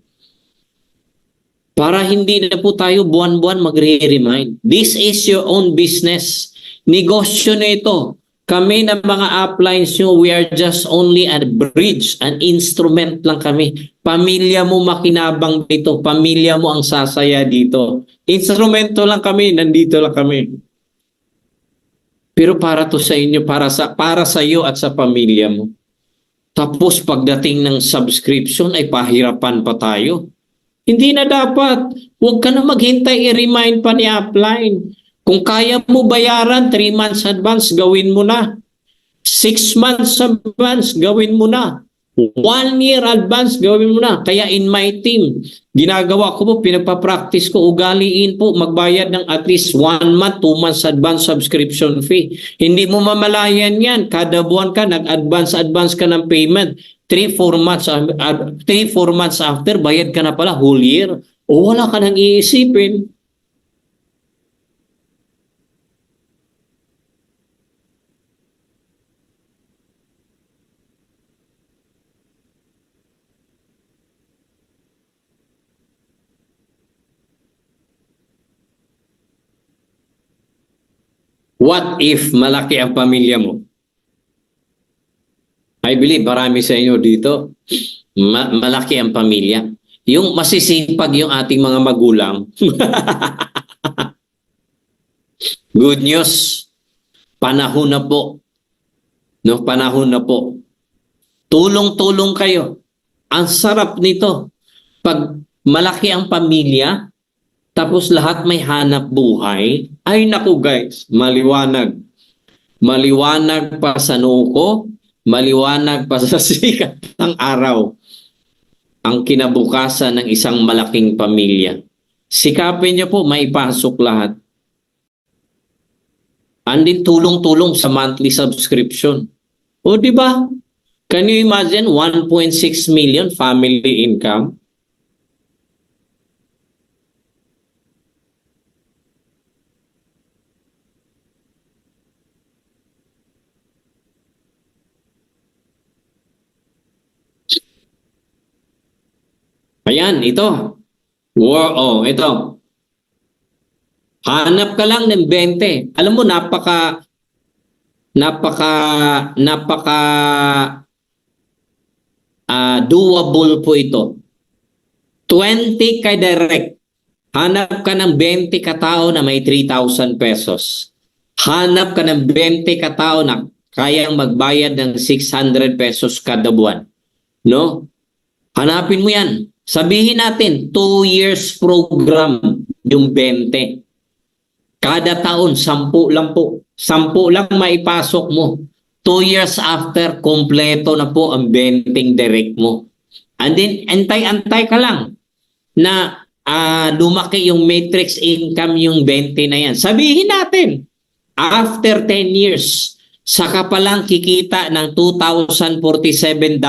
[SPEAKER 1] Para hindi na po tayo buwan-buwan magre-remind. This is your own business. Negosyo na ito. Kami na mga uplines nyo, we are just only a bridge, an instrument lang kami. Pamilya mo makinabang dito, pamilya mo ang sasaya dito. Instrumento lang kami, nandito lang kami. Pero para to sa inyo, para sa iyo at sa pamilya mo. Tapos pagdating ng subscription ay pahirapan pa tayo. Hindi na dapat. Huwag ka na maghintay, i-remind pa ni upline. Kung kaya mo bayaran 3 months advance, gawin mo na. 6 months advance, gawin mo na. 1 year advance, gawin mo na. Kaya in my team, ginagawa ko po, pinagpa-practice ko, ugaliin po, magbayad ng at least 1 month, 2 months advance subscription fee. Hindi mo mamalayan yan. Kada buwan ka, nag-advance ka ng payment. 3-4 months, 3-4 months after, bayad ka na pala whole year. O wala ka nang iisipin. What if malaki ang pamilya mo? I believe marami sa inyo dito, malaki ang pamilya. Yung masisipag yung ating mga magulang. Good news. Panahon na po. No, panahon na po. Tulong-tulong kayo. Ang sarap nito. Pag malaki ang pamilya, tapos lahat may hanap buhay, ay naku guys, maliwanag. Maliwanag pa sa nuko, maliwanag pa sa sikat ng araw ang kinabukasan ng isang malaking pamilya. Sikapin niyo po, maipasok lahat. Andin tulong-tulong sa monthly subscription. O di ba? Can you imagine 1.6 million family income? Ayan, ito. Ito. Hanap ka lang ng 20. Alam mo, napaka doable po ito. 20 kay direct. Hanap ka ng 20 katao na may 3,000 pesos. Hanap ka ng 20 katao na kayang magbayad ng 600 pesos kada buwan. No? Hanapin mo yan. Sabihin natin, 2 years program yung 20. Kada taon, 10 lang po. 10 lang maipasok mo. 2 years after, kompleto na po ang 20 direct mo. And then, antay-antay ka lang na lumaki yung matrix income yung 20 na yan. Sabihin natin, after 10 years, saka pa lang kikita ng $2,047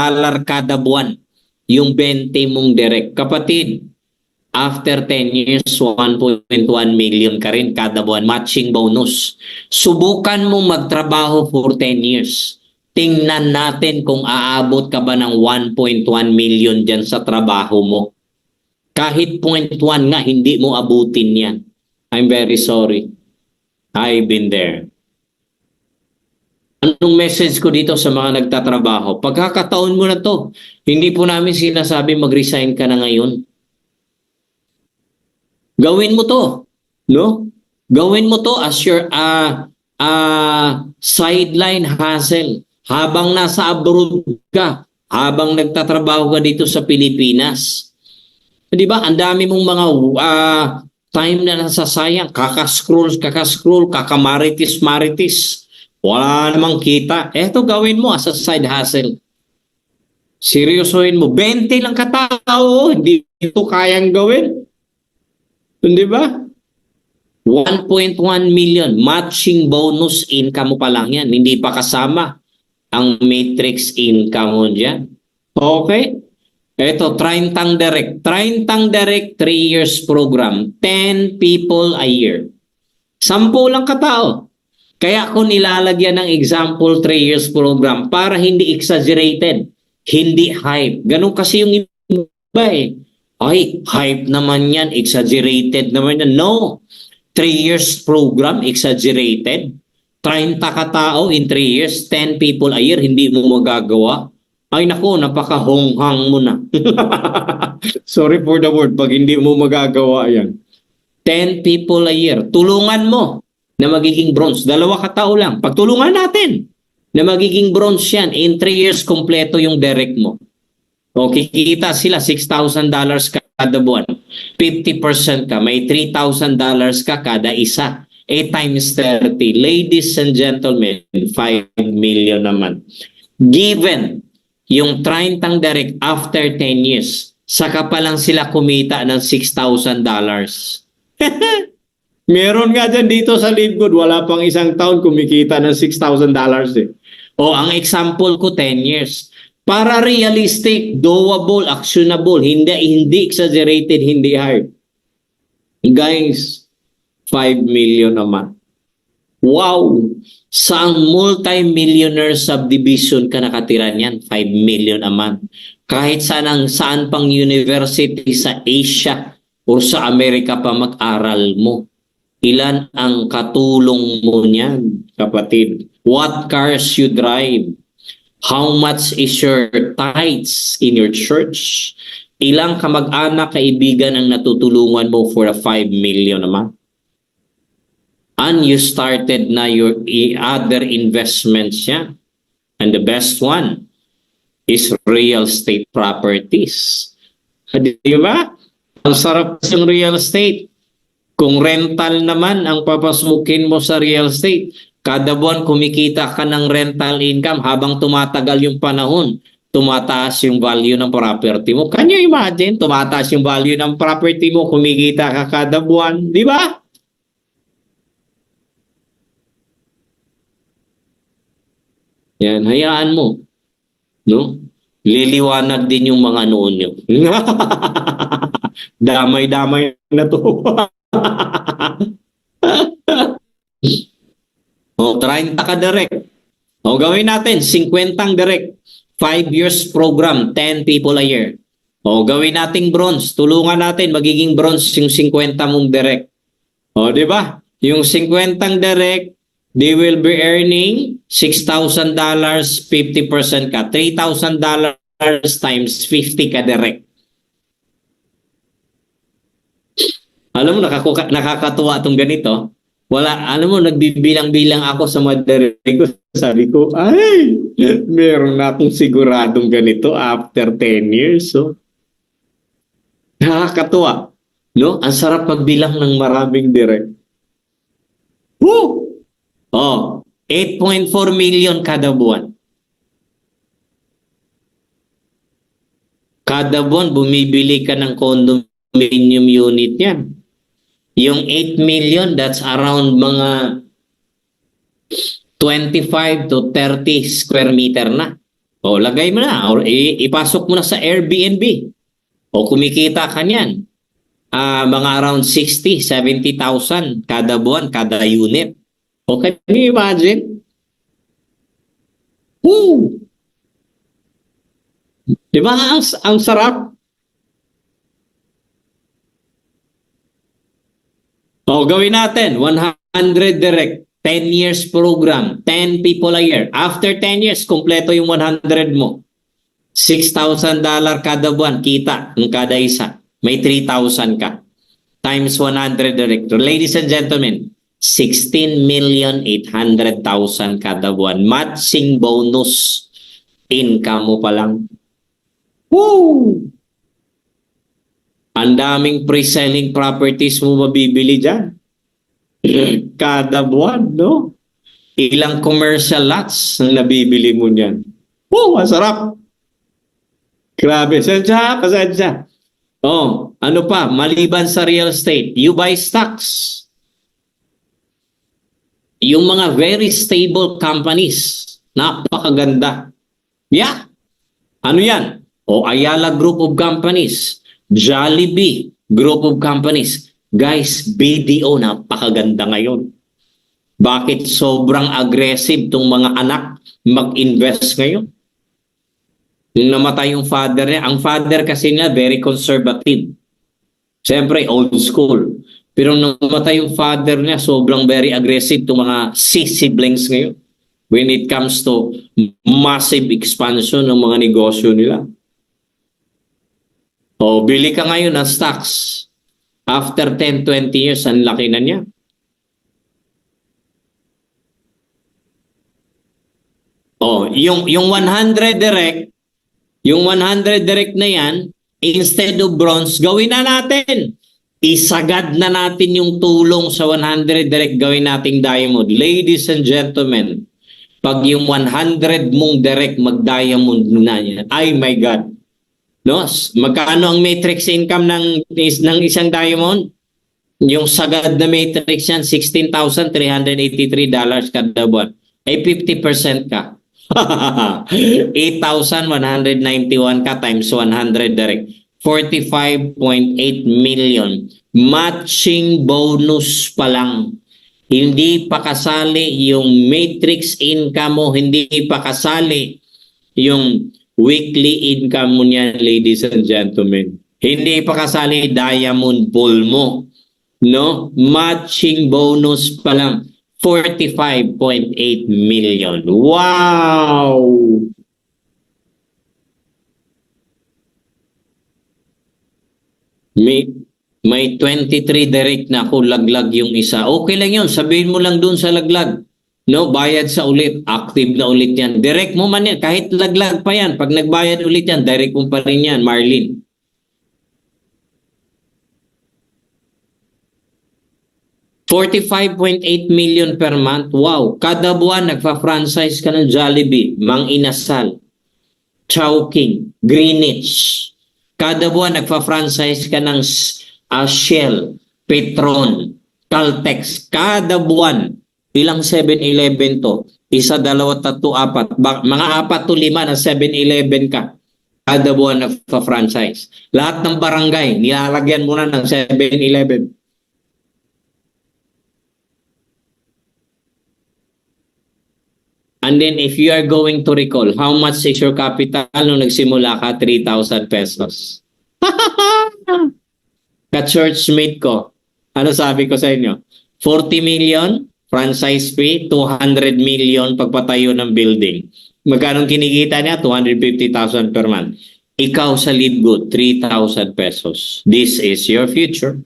[SPEAKER 1] kada buwan yung 20 mong direct. Kapatid, after 10 years, 1.1 million ka rin kada buwan. Matching bonus. Subukan mo magtrabaho for 10 years. Tingnan natin kung aabot ka ba ng 1.1 million dyan sa trabaho mo. Kahit 0.1 nga, hindi mo abutin yan. I'm very sorry. I've been there. Anong message ko dito sa mga nagtatrabaho? Pagkakataon mo na to, hindi po namin sinasabi mag-resign ka na ngayon. Gawin mo to, no? Gawin mo to as your sideline hustle. Habang nasa abroad ka, habang nagtatrabaho ka dito sa Pilipinas. Di ba? Ang dami mong mga time na nasasayang, kakascroll, kakamaritis-maritis. Wala namang kita. Eto gawin mo as a side hustle. Seryosohin mo. 20 lang katao. Hindi ito kayang gawin. Hindi ba? 1.1 million. Matching bonus income mo pa lang yan. Hindi pa kasama ang matrix income mo dyan. Okay? Eto, 30 direct. 30 direct 3 years program. 10 people a year. 10 lang katao. Kaya ako nilalagyan ng example 3 years program para hindi exaggerated, hindi hype. Ganun kasi yung iba eh. Ay, hype naman yan, exaggerated naman yan. No, 3 years program, exaggerated. 30 katao in 3 years, 10 people a year, hindi mo magagawa. Ay naku, napaka-honghang mo na. Sorry for the word, pag hindi mo magagawa yan. 10 people a year, tulungan mo na magiging bronze. 2 katao lang. Pagtulungan natin na magiging bronze yan. In 3 years, kompleto yung direct mo. O, kikita sila $6,000 kada buwan. 50% ka. May $3,000 ka kada isa. 8 times 30. Ladies and gentlemen, 5 million naman. Given yung 30 direct after 10 years, saka pa lang sila kumita ng $6,000. Meron nga dyan dito sa Livegood, wala pang isang taon kumikita ng $6,000 eh. O ang example ko, 10 years. Para realistic, doable, actionable, hindi exaggerated, hindi hard. Guys, 5 million naman. Wow! Saang multi-millionaire subdivision ka nakatira niyan? 5 million a month. Kahit saan pang university sa Asia o sa Amerika pa mag-aral mo. Ilan ang katulong mo niyan, kapatid? What cars you drive? How much is your tithes in your church? Ilang kamag-anak, kaibigan ang natutulungan mo for a 5 million naman? And you started na your other investments yan. And the best one is real estate properties. Di ba? Ang sarap ng real estate. Kung rental naman ang papasukin mo sa real estate, kada buwan kumikita ka ng rental income habang tumatagal yung panahon, tumataas yung value ng property mo. Can you imagine? Tumataas yung value ng property mo, kumikita ka kada buwan. Di ba? Yan, hayaan mo. No? Liliwanag din yung mga noon nyo. Damay-damay na to. O, 30 ka direct. O, gawin natin, 50 direct. 5 years program, 10 people a year. O, gawin nating bronze. Tulungan natin, magiging bronze yung 50 mong direct. O, di ba? Yung 50 direct, they will be earning $6,000, 50% ka. $3,000 times 50 ka direct. Alam mo, nakakatuwa itong ganito. Wala, alam mo, nagbibilang-bilang ako sa mga direct ko. Sabi ko, ay, meron na akong siguradong ganito after 10 years. So, nakakatuwa. No? Ang sarap pagbilang ng maraming direct. Woo! Oh, 8.4 million kada buwan. Kada buwan, bumibili ka ng condominium unit yan. Yung 8 million, that's around mga 25 to 30 square meter na. O, lagay mo na. O, ipasok mo na sa Airbnb. O, kumikita ka niyan. Mga around 60, 70,000 kada buwan, kada unit. O, can you imagine? Woo! Diba? Ang sarap. O, gawin natin. 100 direct. 10 years program. 10 people a year. After 10 years, kompleto yung 100 mo. $6,000 kada buwan. Kita ng kada isa. May 3,000 ka. Times 100 direct. Ladies and gentlemen, 16,800,000 kada buwan. Matching bonus. Income mo pa lang. Woo! Ang daming pre-selling properties mo mabibili dyan. Kada buwan, no? Ilang commercial lots ang nabibili mo niyan. Woo! Masarap! Grabe. Pasensya. Oh, ano pa? Maliban sa real estate, you buy stocks. Yung mga very stable companies, napakaganda. Yeah. Ano yan? O Ayala Group of Companies, Jollibee Group of Companies. Guys, BDO, napakaganda ngayon. Bakit sobrang aggressive tong mga anak mag-invest ngayon? Nung namatay yung father niya, ang father kasi niya very conservative. Siyempre, old school. Pero nung namatay yung father niya, sobrang very aggressive tong mga siblings ngayon. When it comes to massive expansion ng mga negosyo nila. O, bili ka ngayon ng stocks. After 10, 20 years, ang laki na niya. O, yung 100 direct, yung 100 direct na yan, instead of bronze, gawin na natin. Isagad na natin yung tulong sa 100 direct, gawin nating diamond. Ladies and gentlemen, Pag yung 100 mong direct mag-diamond na yan, ay my God. No? Magkano ang matrix income ng isang diamond? Yung sagad na matrix yan, $16,383 kada buwan. Ay 50% ka. 8,191 ka times 100 direct. 45.8 million. Matching bonus pa lang. Hindi pa kasali yung matrix income mo, hindi pa kasali yung weekly income mo niyan, ladies and gentlemen. Hindi pa kasali diamond pool mo. No? Matching bonus pa lang. 45.8 million. Wow! May 23 direct na ako, laglag yung isa. Okay lang yun, sabihin mo lang dun sa laglag. No, bayad sa ulit, active na ulit yan. Direct mo man yan, kahit laglag pa yan. Pag nagbayad ulit yan, direct mo pa rin yan, Marlene. $45.8 million per month. Wow. Kada buwan, nagpa-franchise ka ng Jollibee, Mang Inasal, Chowking, Greenwich. Kada buwan, nagpa-franchise ka ng Shell, Petron, Caltex. Kada buwan, ilang 7-Eleven to? Isa, dalawa, tatlo, apat. Mga 4 to 5 na 7-Eleven ka. Kada buwan nagpa-franchise. Lahat ng barangay, nilalagyan mo na ng 7-Eleven. And then if you are going to recall, how much is your capital nung nagsimula ka? 3,000 pesos. Ka-churchmate ko, ano sabi ko sa inyo? 40 million franchise fee, 200 million pagpatayo ng building. Magkano kinikita niya? 250,000 per month. Ikaw sa Lidgood, 3,000 pesos. This is your future.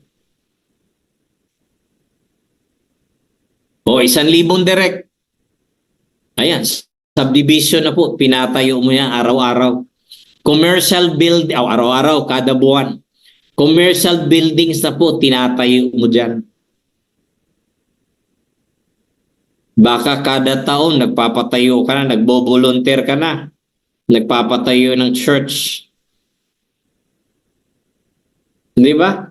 [SPEAKER 1] O, 1,000 direct. Ayan, subdivision na po, pinatayo mo yan araw-araw. Commercial build, araw-araw, kada buwan. Commercial buildings na po, tinatayo mo dyan. Baka kada taon, nagpapatayo ka na, nagbo-volunteer ka na, nagpapatayo ng church. Di ba?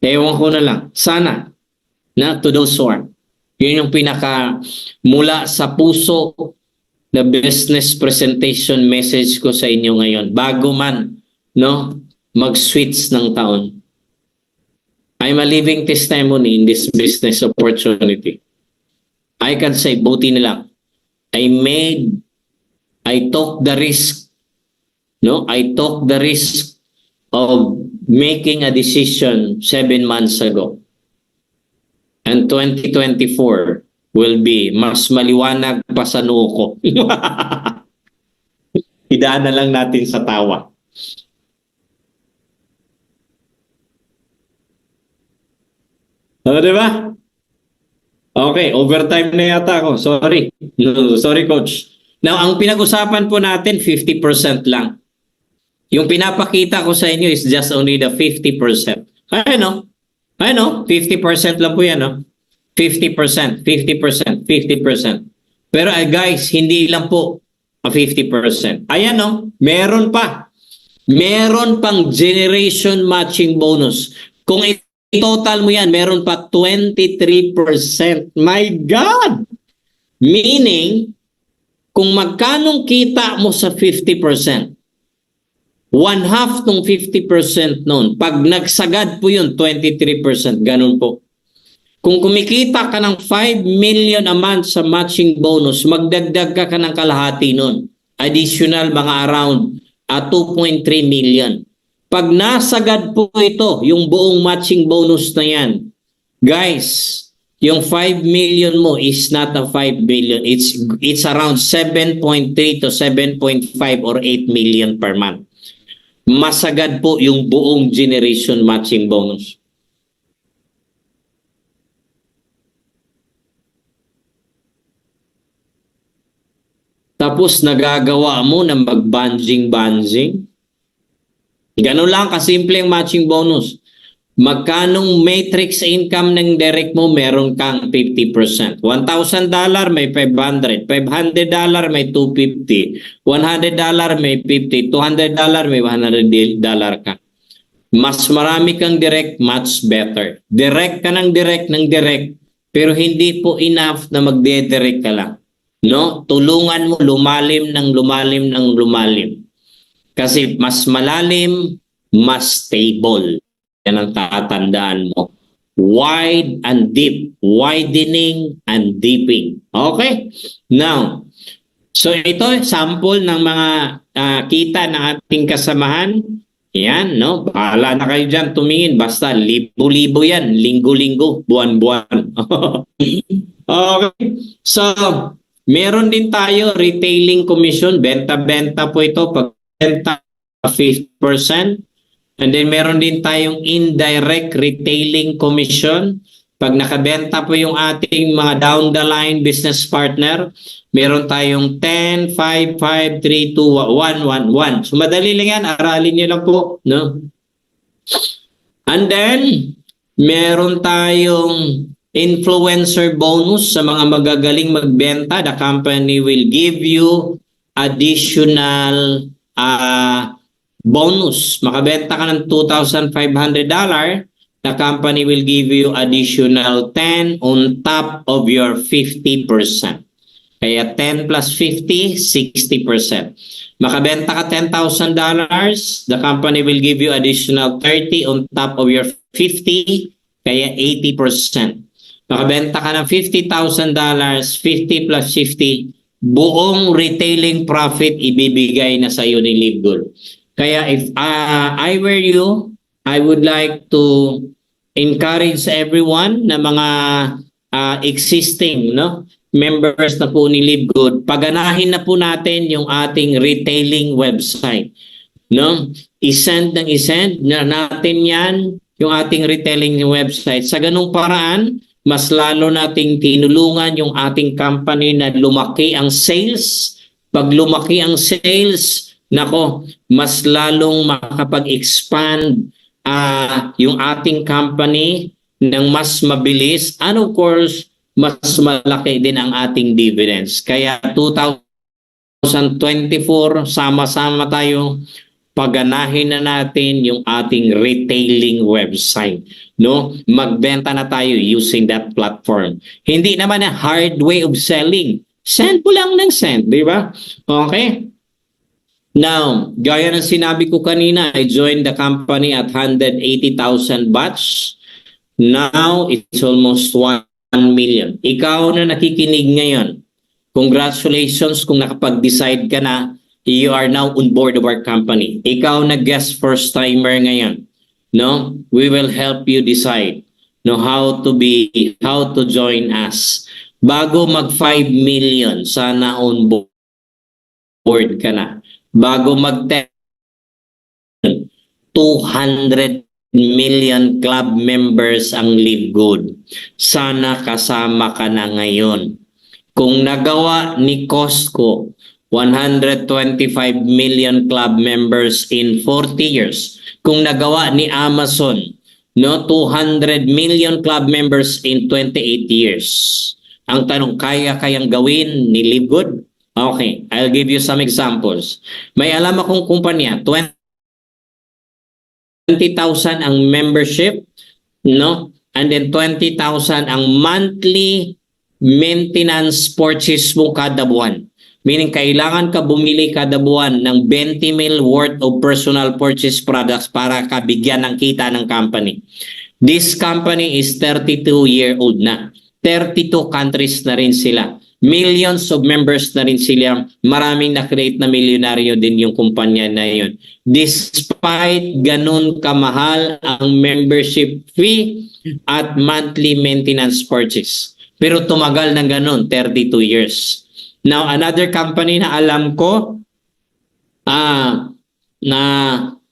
[SPEAKER 1] Ewan ko na lang, sana, na to those who are. Yun yung pinaka mula sa puso na business presentation message ko sa inyo ngayon. Bago man, no, mag-switch ng taon. I'm a living testimony in this business opportunity. I can say, buti nila. I took the risk. No, I took the risk of making a decision 7 months ago. And 2024 will be mas maliwanag pa sa noo ko. Idaan na lang natin sa tawa. Diba? Okay, overtime na yata ako. Sorry. Sorry, coach. Now, ang pinag-usapan po natin, 50% lang. Yung pinapakita ko sa inyo is just only the 50%. Ano? 50% lang po yan, no? 50%, 50%, 50%. Pero guys, hindi lang po 50%. Ayan, no? Meron pa. Meron pang generation matching bonus. Kung i-total mo yan, meron pa 23%. My God! Meaning, kung magkanong kita mo sa 50%, 1/2 ng 50% noon. Pag nagsagad po yun, 23%. Ganun po. Kung kumikita ka ng 5 million a month sa matching bonus, magdagdag ka ng kalahati noon. Additional mga around 2.3 million. Pag nasagad po ito, yung buong matching bonus na yan, guys, yung 5 million mo is not a 5 million. It's around 7.3 to 7.5 or 8 million per month. Masagad po yung buong generation matching bonus. Tapos nagagawa mo na mag-bunging. Ganun lang kasimple ang matching bonus. Magkanong matrix income ng direct mo, meron kang 50%. $1,000 may 500, $500 may 250, $100 may 50, $200 may $100 ka. Mas marami kang direct, much better. Direct ka ng direct, pero hindi po enough na magde-direct ka lang. No? Tulungan mo lumalim ng lumalim. Kasi mas malalim, mas stable. Yan ang tatandaan mo. Wide and deep. Widening and deeping. Okay? Now, so ito, sample ng mga kita ng ating kasamahan. Yan, no? Bahala na kayo dyan tumingin. Basta libo-libo yan. Linggo-linggo. Buwan-buwan. Okay. So, meron din tayo retailing commission. Benta-benta po ito. Pag benta, 50%. And then meron din tayong indirect retailing commission. Pag nakabenta po yung ating mga down the line business partner, meron tayong 10, 5, 5, 3, 2, 1, 1, 1. So madali lang yan, aralin nyo lang po. No? And then, meron tayong influencer bonus sa mga magagaling magbenta. The company will give you additional bonus. Makabenta ka ng $2,500, the company will give you additional 10 on top of your 50%. Kaya 10 plus 50, 60%. Makabenta ka $10,000, the company will give you additional 30 on top of your 50, kaya 80%. Makabenta ka ng $50,000, 50 plus 50, buong retailing profit ibibigay na sa iyo ni LiveGood. Kaya if I were you, I would like to encourage everyone na mga existing members na po ni LiveGood, paganahin na po natin yung ating retailing website. No? I-send na natin yan, yung ating retailing website. Sa ganung paraan, mas lalo nating tinulungan yung ating company na lumaki ang sales. Pag lumaki ang sales, nako, mas lalong makapag-expand yung ating company ng mas mabilis, and of course, mas malaki din ang ating dividends. Kaya 2024, sama-sama tayo, paganahin na natin yung ating retailing website. No? Magbenta na tayo using that platform. Hindi naman a hard way of selling. Send po lang ng send, di ba? Okay? Now, gaya ng sinabi ko kanina, I joined the company at 180,000 batch. Now, it's almost 1 million. Ikaw na nakikinig ngayon, congratulations kung nakapag-decide ka na, you are now on board of our company. Ikaw na guest first-timer ngayon. No? We will help you decide how to join us. Bago mag 5 million, sana on board ka na. Bago mag 200 million club members ang LiveGood. Sana kasama ka na ngayon. Kung nagawa ni Costco 125 million club members in 40 years, kung nagawa ni Amazon 200 million club members in 28 years, ang tanong, kayang gawin ni LiveGood? Okay, I'll give you some examples. May alam akong kumpanya, 20,000 ang membership, and then 20,000 ang monthly maintenance purchase mo kada buwan. Meaning, kailangan ka bumili kada buwan ng 20 mil worth of personal purchase products para kabigyan ng kita ng company. This company is 32-year-old na. 32 countries na rin sila. Millions of members na rin sila. Maraming na-create na milyonaryo din yung kumpanya na yun. Despite ganun kamahal ang membership fee at monthly maintenance purchase. Pero tumagal ng ganun, 32 years. Now, another company na alam ko, na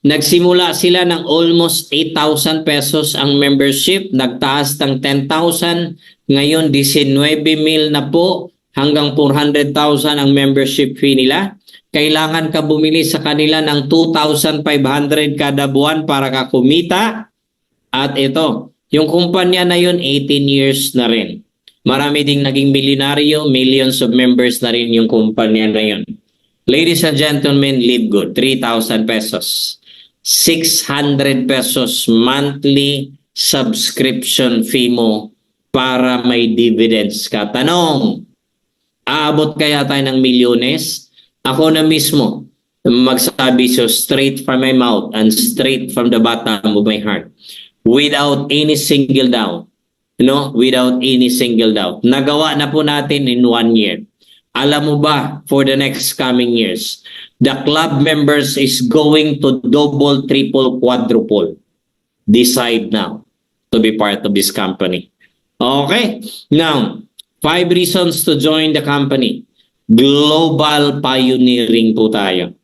[SPEAKER 1] nagsimula sila ng almost 8,000 pesos ang membership, nagtaas ng 10,000, ngayon 19,000 na po, hanggang 400,000 ang membership fee nila. Kailangan ka bumili sa kanila ng 2,500 kada buwan para ka kumita At ito, yung kumpanya na yun, 18 years na rin. Marami ding naging milyonaryo, millions of members na rin yung kumpanya na yun. Ladies and gentlemen, Live Good, 3,000 pesos. 600 pesos monthly subscription fee mo para may dividends ka. Tanong, aabot kaya tayo ng milyones? Ako na mismo magsabi so straight from my mouth and straight from the bottom of my heart. Without any single doubt. Without any single doubt. Nagawa na po natin in 1 year. Alam mo ba, for the next coming years, the club members is going to double, triple, quadruple. Decide now to be part of this company. Okay? Now, 5 reasons to join the company. Global pioneering po tayo.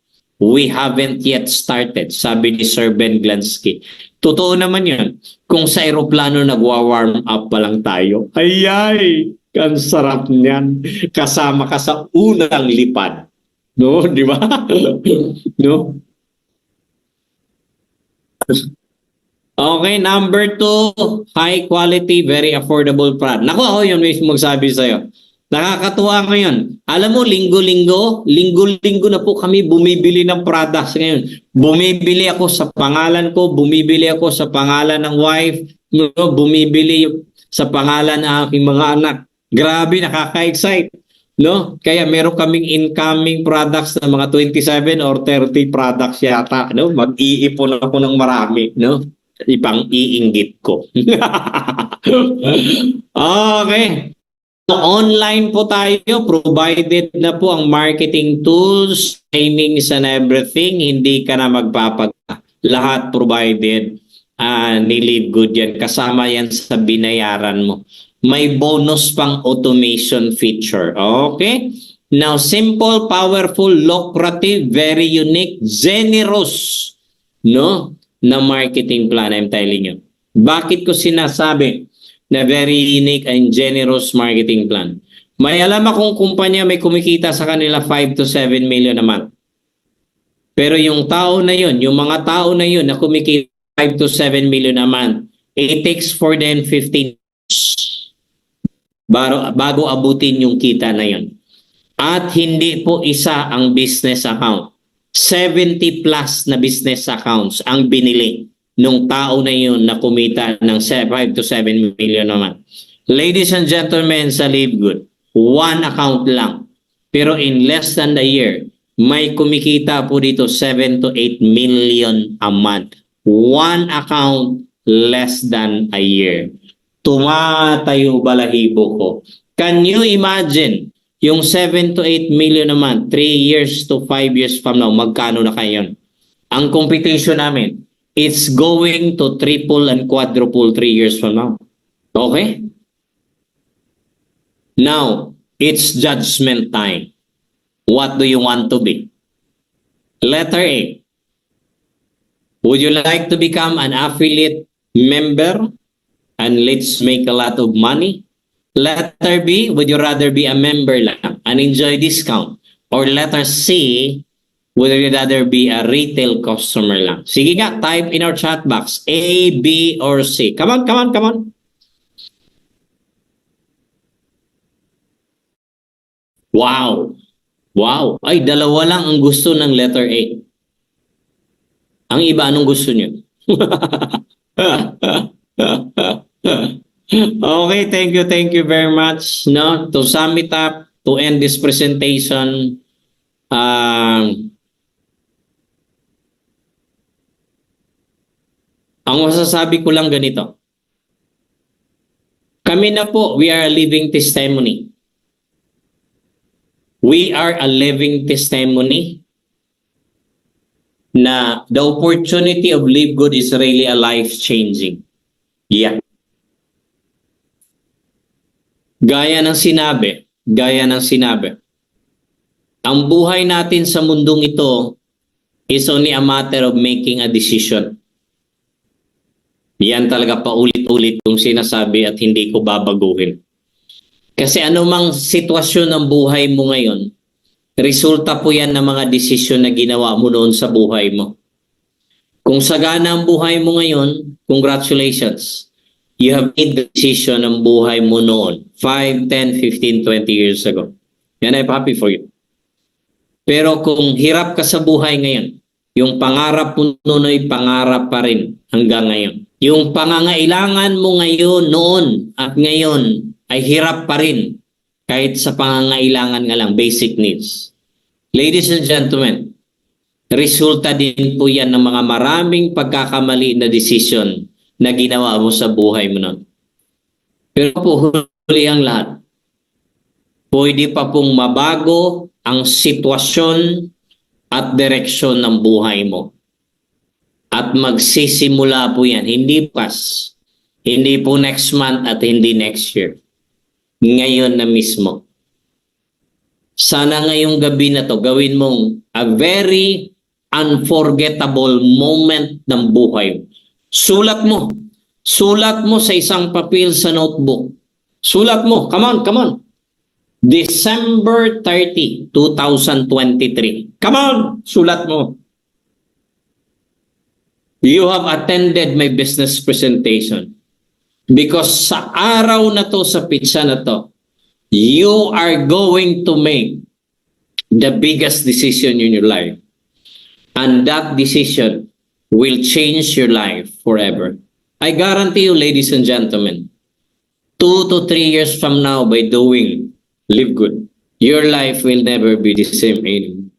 [SPEAKER 1] We haven't yet started, sabi ni Sir Ben Glansky. Totoo naman yun. Kung sa aeroplano nagwa-warm up pa lang tayo, ayay, ang sarap niyan. Kasama ka sa unang lipad. No, di ba? No? Okay, number 2, high quality, very affordable product. Naku, ako yun mismo magsabi sa'yo. Nakakatuwa ngayon. Alam mo, linggo-linggo na po kami bumibili ng products ngayon. Bumibili ako sa pangalan ko, bumibili ako sa pangalan ng wife, bumibili sa pangalan ng aking mga anak. Grabe, nakaka-excite. No? Kaya meron kaming incoming products na mga 27 or 30 products yata. No? Mag-iipon ako ng marami. No? Ipang-iinggit ko. Okay. Online po tayo, provided na po ang marketing tools, trainings and everything. Hindi ka na magpapagpa. Lahat provided. Ni Live Good yan. Kasama yan sa binayaran mo. May bonus pang automation feature. Okay? Now, simple, powerful, lucrative, very unique, generous, no? Na marketing plan, I'm telling you. Bakit ko sinasabi na very unique and generous marketing plan? May alam akong kumpanya may kumikita sa kanila 5 to 7 million a month. Pero yung tao na yun, yung mga tao na yun na kumikita 5 to 7 million a month, it takes for them 15 years bago abutin yung kita na yun. At hindi po isa ang business account. 70 plus na business accounts ang binili nung tao na yun na kumita ng 5 to 7 million naman. Ladies and gentlemen sa Live Good, one account lang. Pero in less than a year, may kumikita po dito 7 to 8 million a month. One account, less than a year. Tumatayo balahibo ko. Can you imagine yung 7 to 8 million a month, 3 years to 5 years from now, magkano na kayo? Ang competition namin, it's going to triple and quadruple 3 years from now. Okay? Now, it's judgment time. What do you want to be? Letter A. Would you like to become an affiliate member and let's make a lot of money? Letter B, would you rather be a member lang and enjoy discount? Or letter C, would you rather be a retail customer lang? Sige nga, type in our chat box, A, B, or C. Come on, come on, come on. Wow. Wow. Ay, dalawa lang ang gusto ng letter A. Ang iba, anong gusto niyo? Okay, thank you very much. No, to sum it up, to end this presentation, ang masasabi ko lang ganito. Kami na po, we are a living testimony. We are a living testimony na the opportunity of Live Good is really a life-changing. Yeah. Gaya ng sinabi, ang buhay natin sa mundong ito is only a matter of making a decision. Yan talaga paulit-ulit kong sinasabi at hindi ko babaguhin. Kasi anumang sitwasyon ng buhay mo ngayon, resulta po yan ng mga desisyon na ginawa mo noon sa buhay mo. Kung sagana ang buhay mo ngayon, congratulations. You have made the decision ng buhay mo noon, 5, 10, 15, 20 years ago. And I'm happy for you. Pero kung hirap ka sa buhay ngayon, yung pangarap mo noon ay pangarap pa rin hanggang ngayon. Yung pangangailangan mo ngayon, noon at ngayon ay hirap pa rin kahit sa pangangailangan nga lang, basic needs. Ladies and gentlemen, resulta din po yan ng mga maraming pagkakamali na desisyon na ginawa mo sa buhay mo noon. Pero po huli ang lahat. Pwede pa pong mabago ang sitwasyon at direksyon ng buhay mo. At magsisimula po yan, hindi pas, hindi po next month at hindi next year. Ngayon na mismo. Sana ngayong gabi na to, gawin mong a very unforgettable moment ng buhay. Sulat mo. Sulat mo sa isang papel sa notebook. Sulat mo. Come on, come on. December 30, 2023. Come on! Sulat mo. You have attended my business presentation. Because sa araw na to, sa pitsa na to, you are going to make the biggest decision in your life. And that decision will change your life forever. I guarantee you, ladies and gentlemen, 2 to 3 years from now, by doing Live Good, your life will never be the same anymore.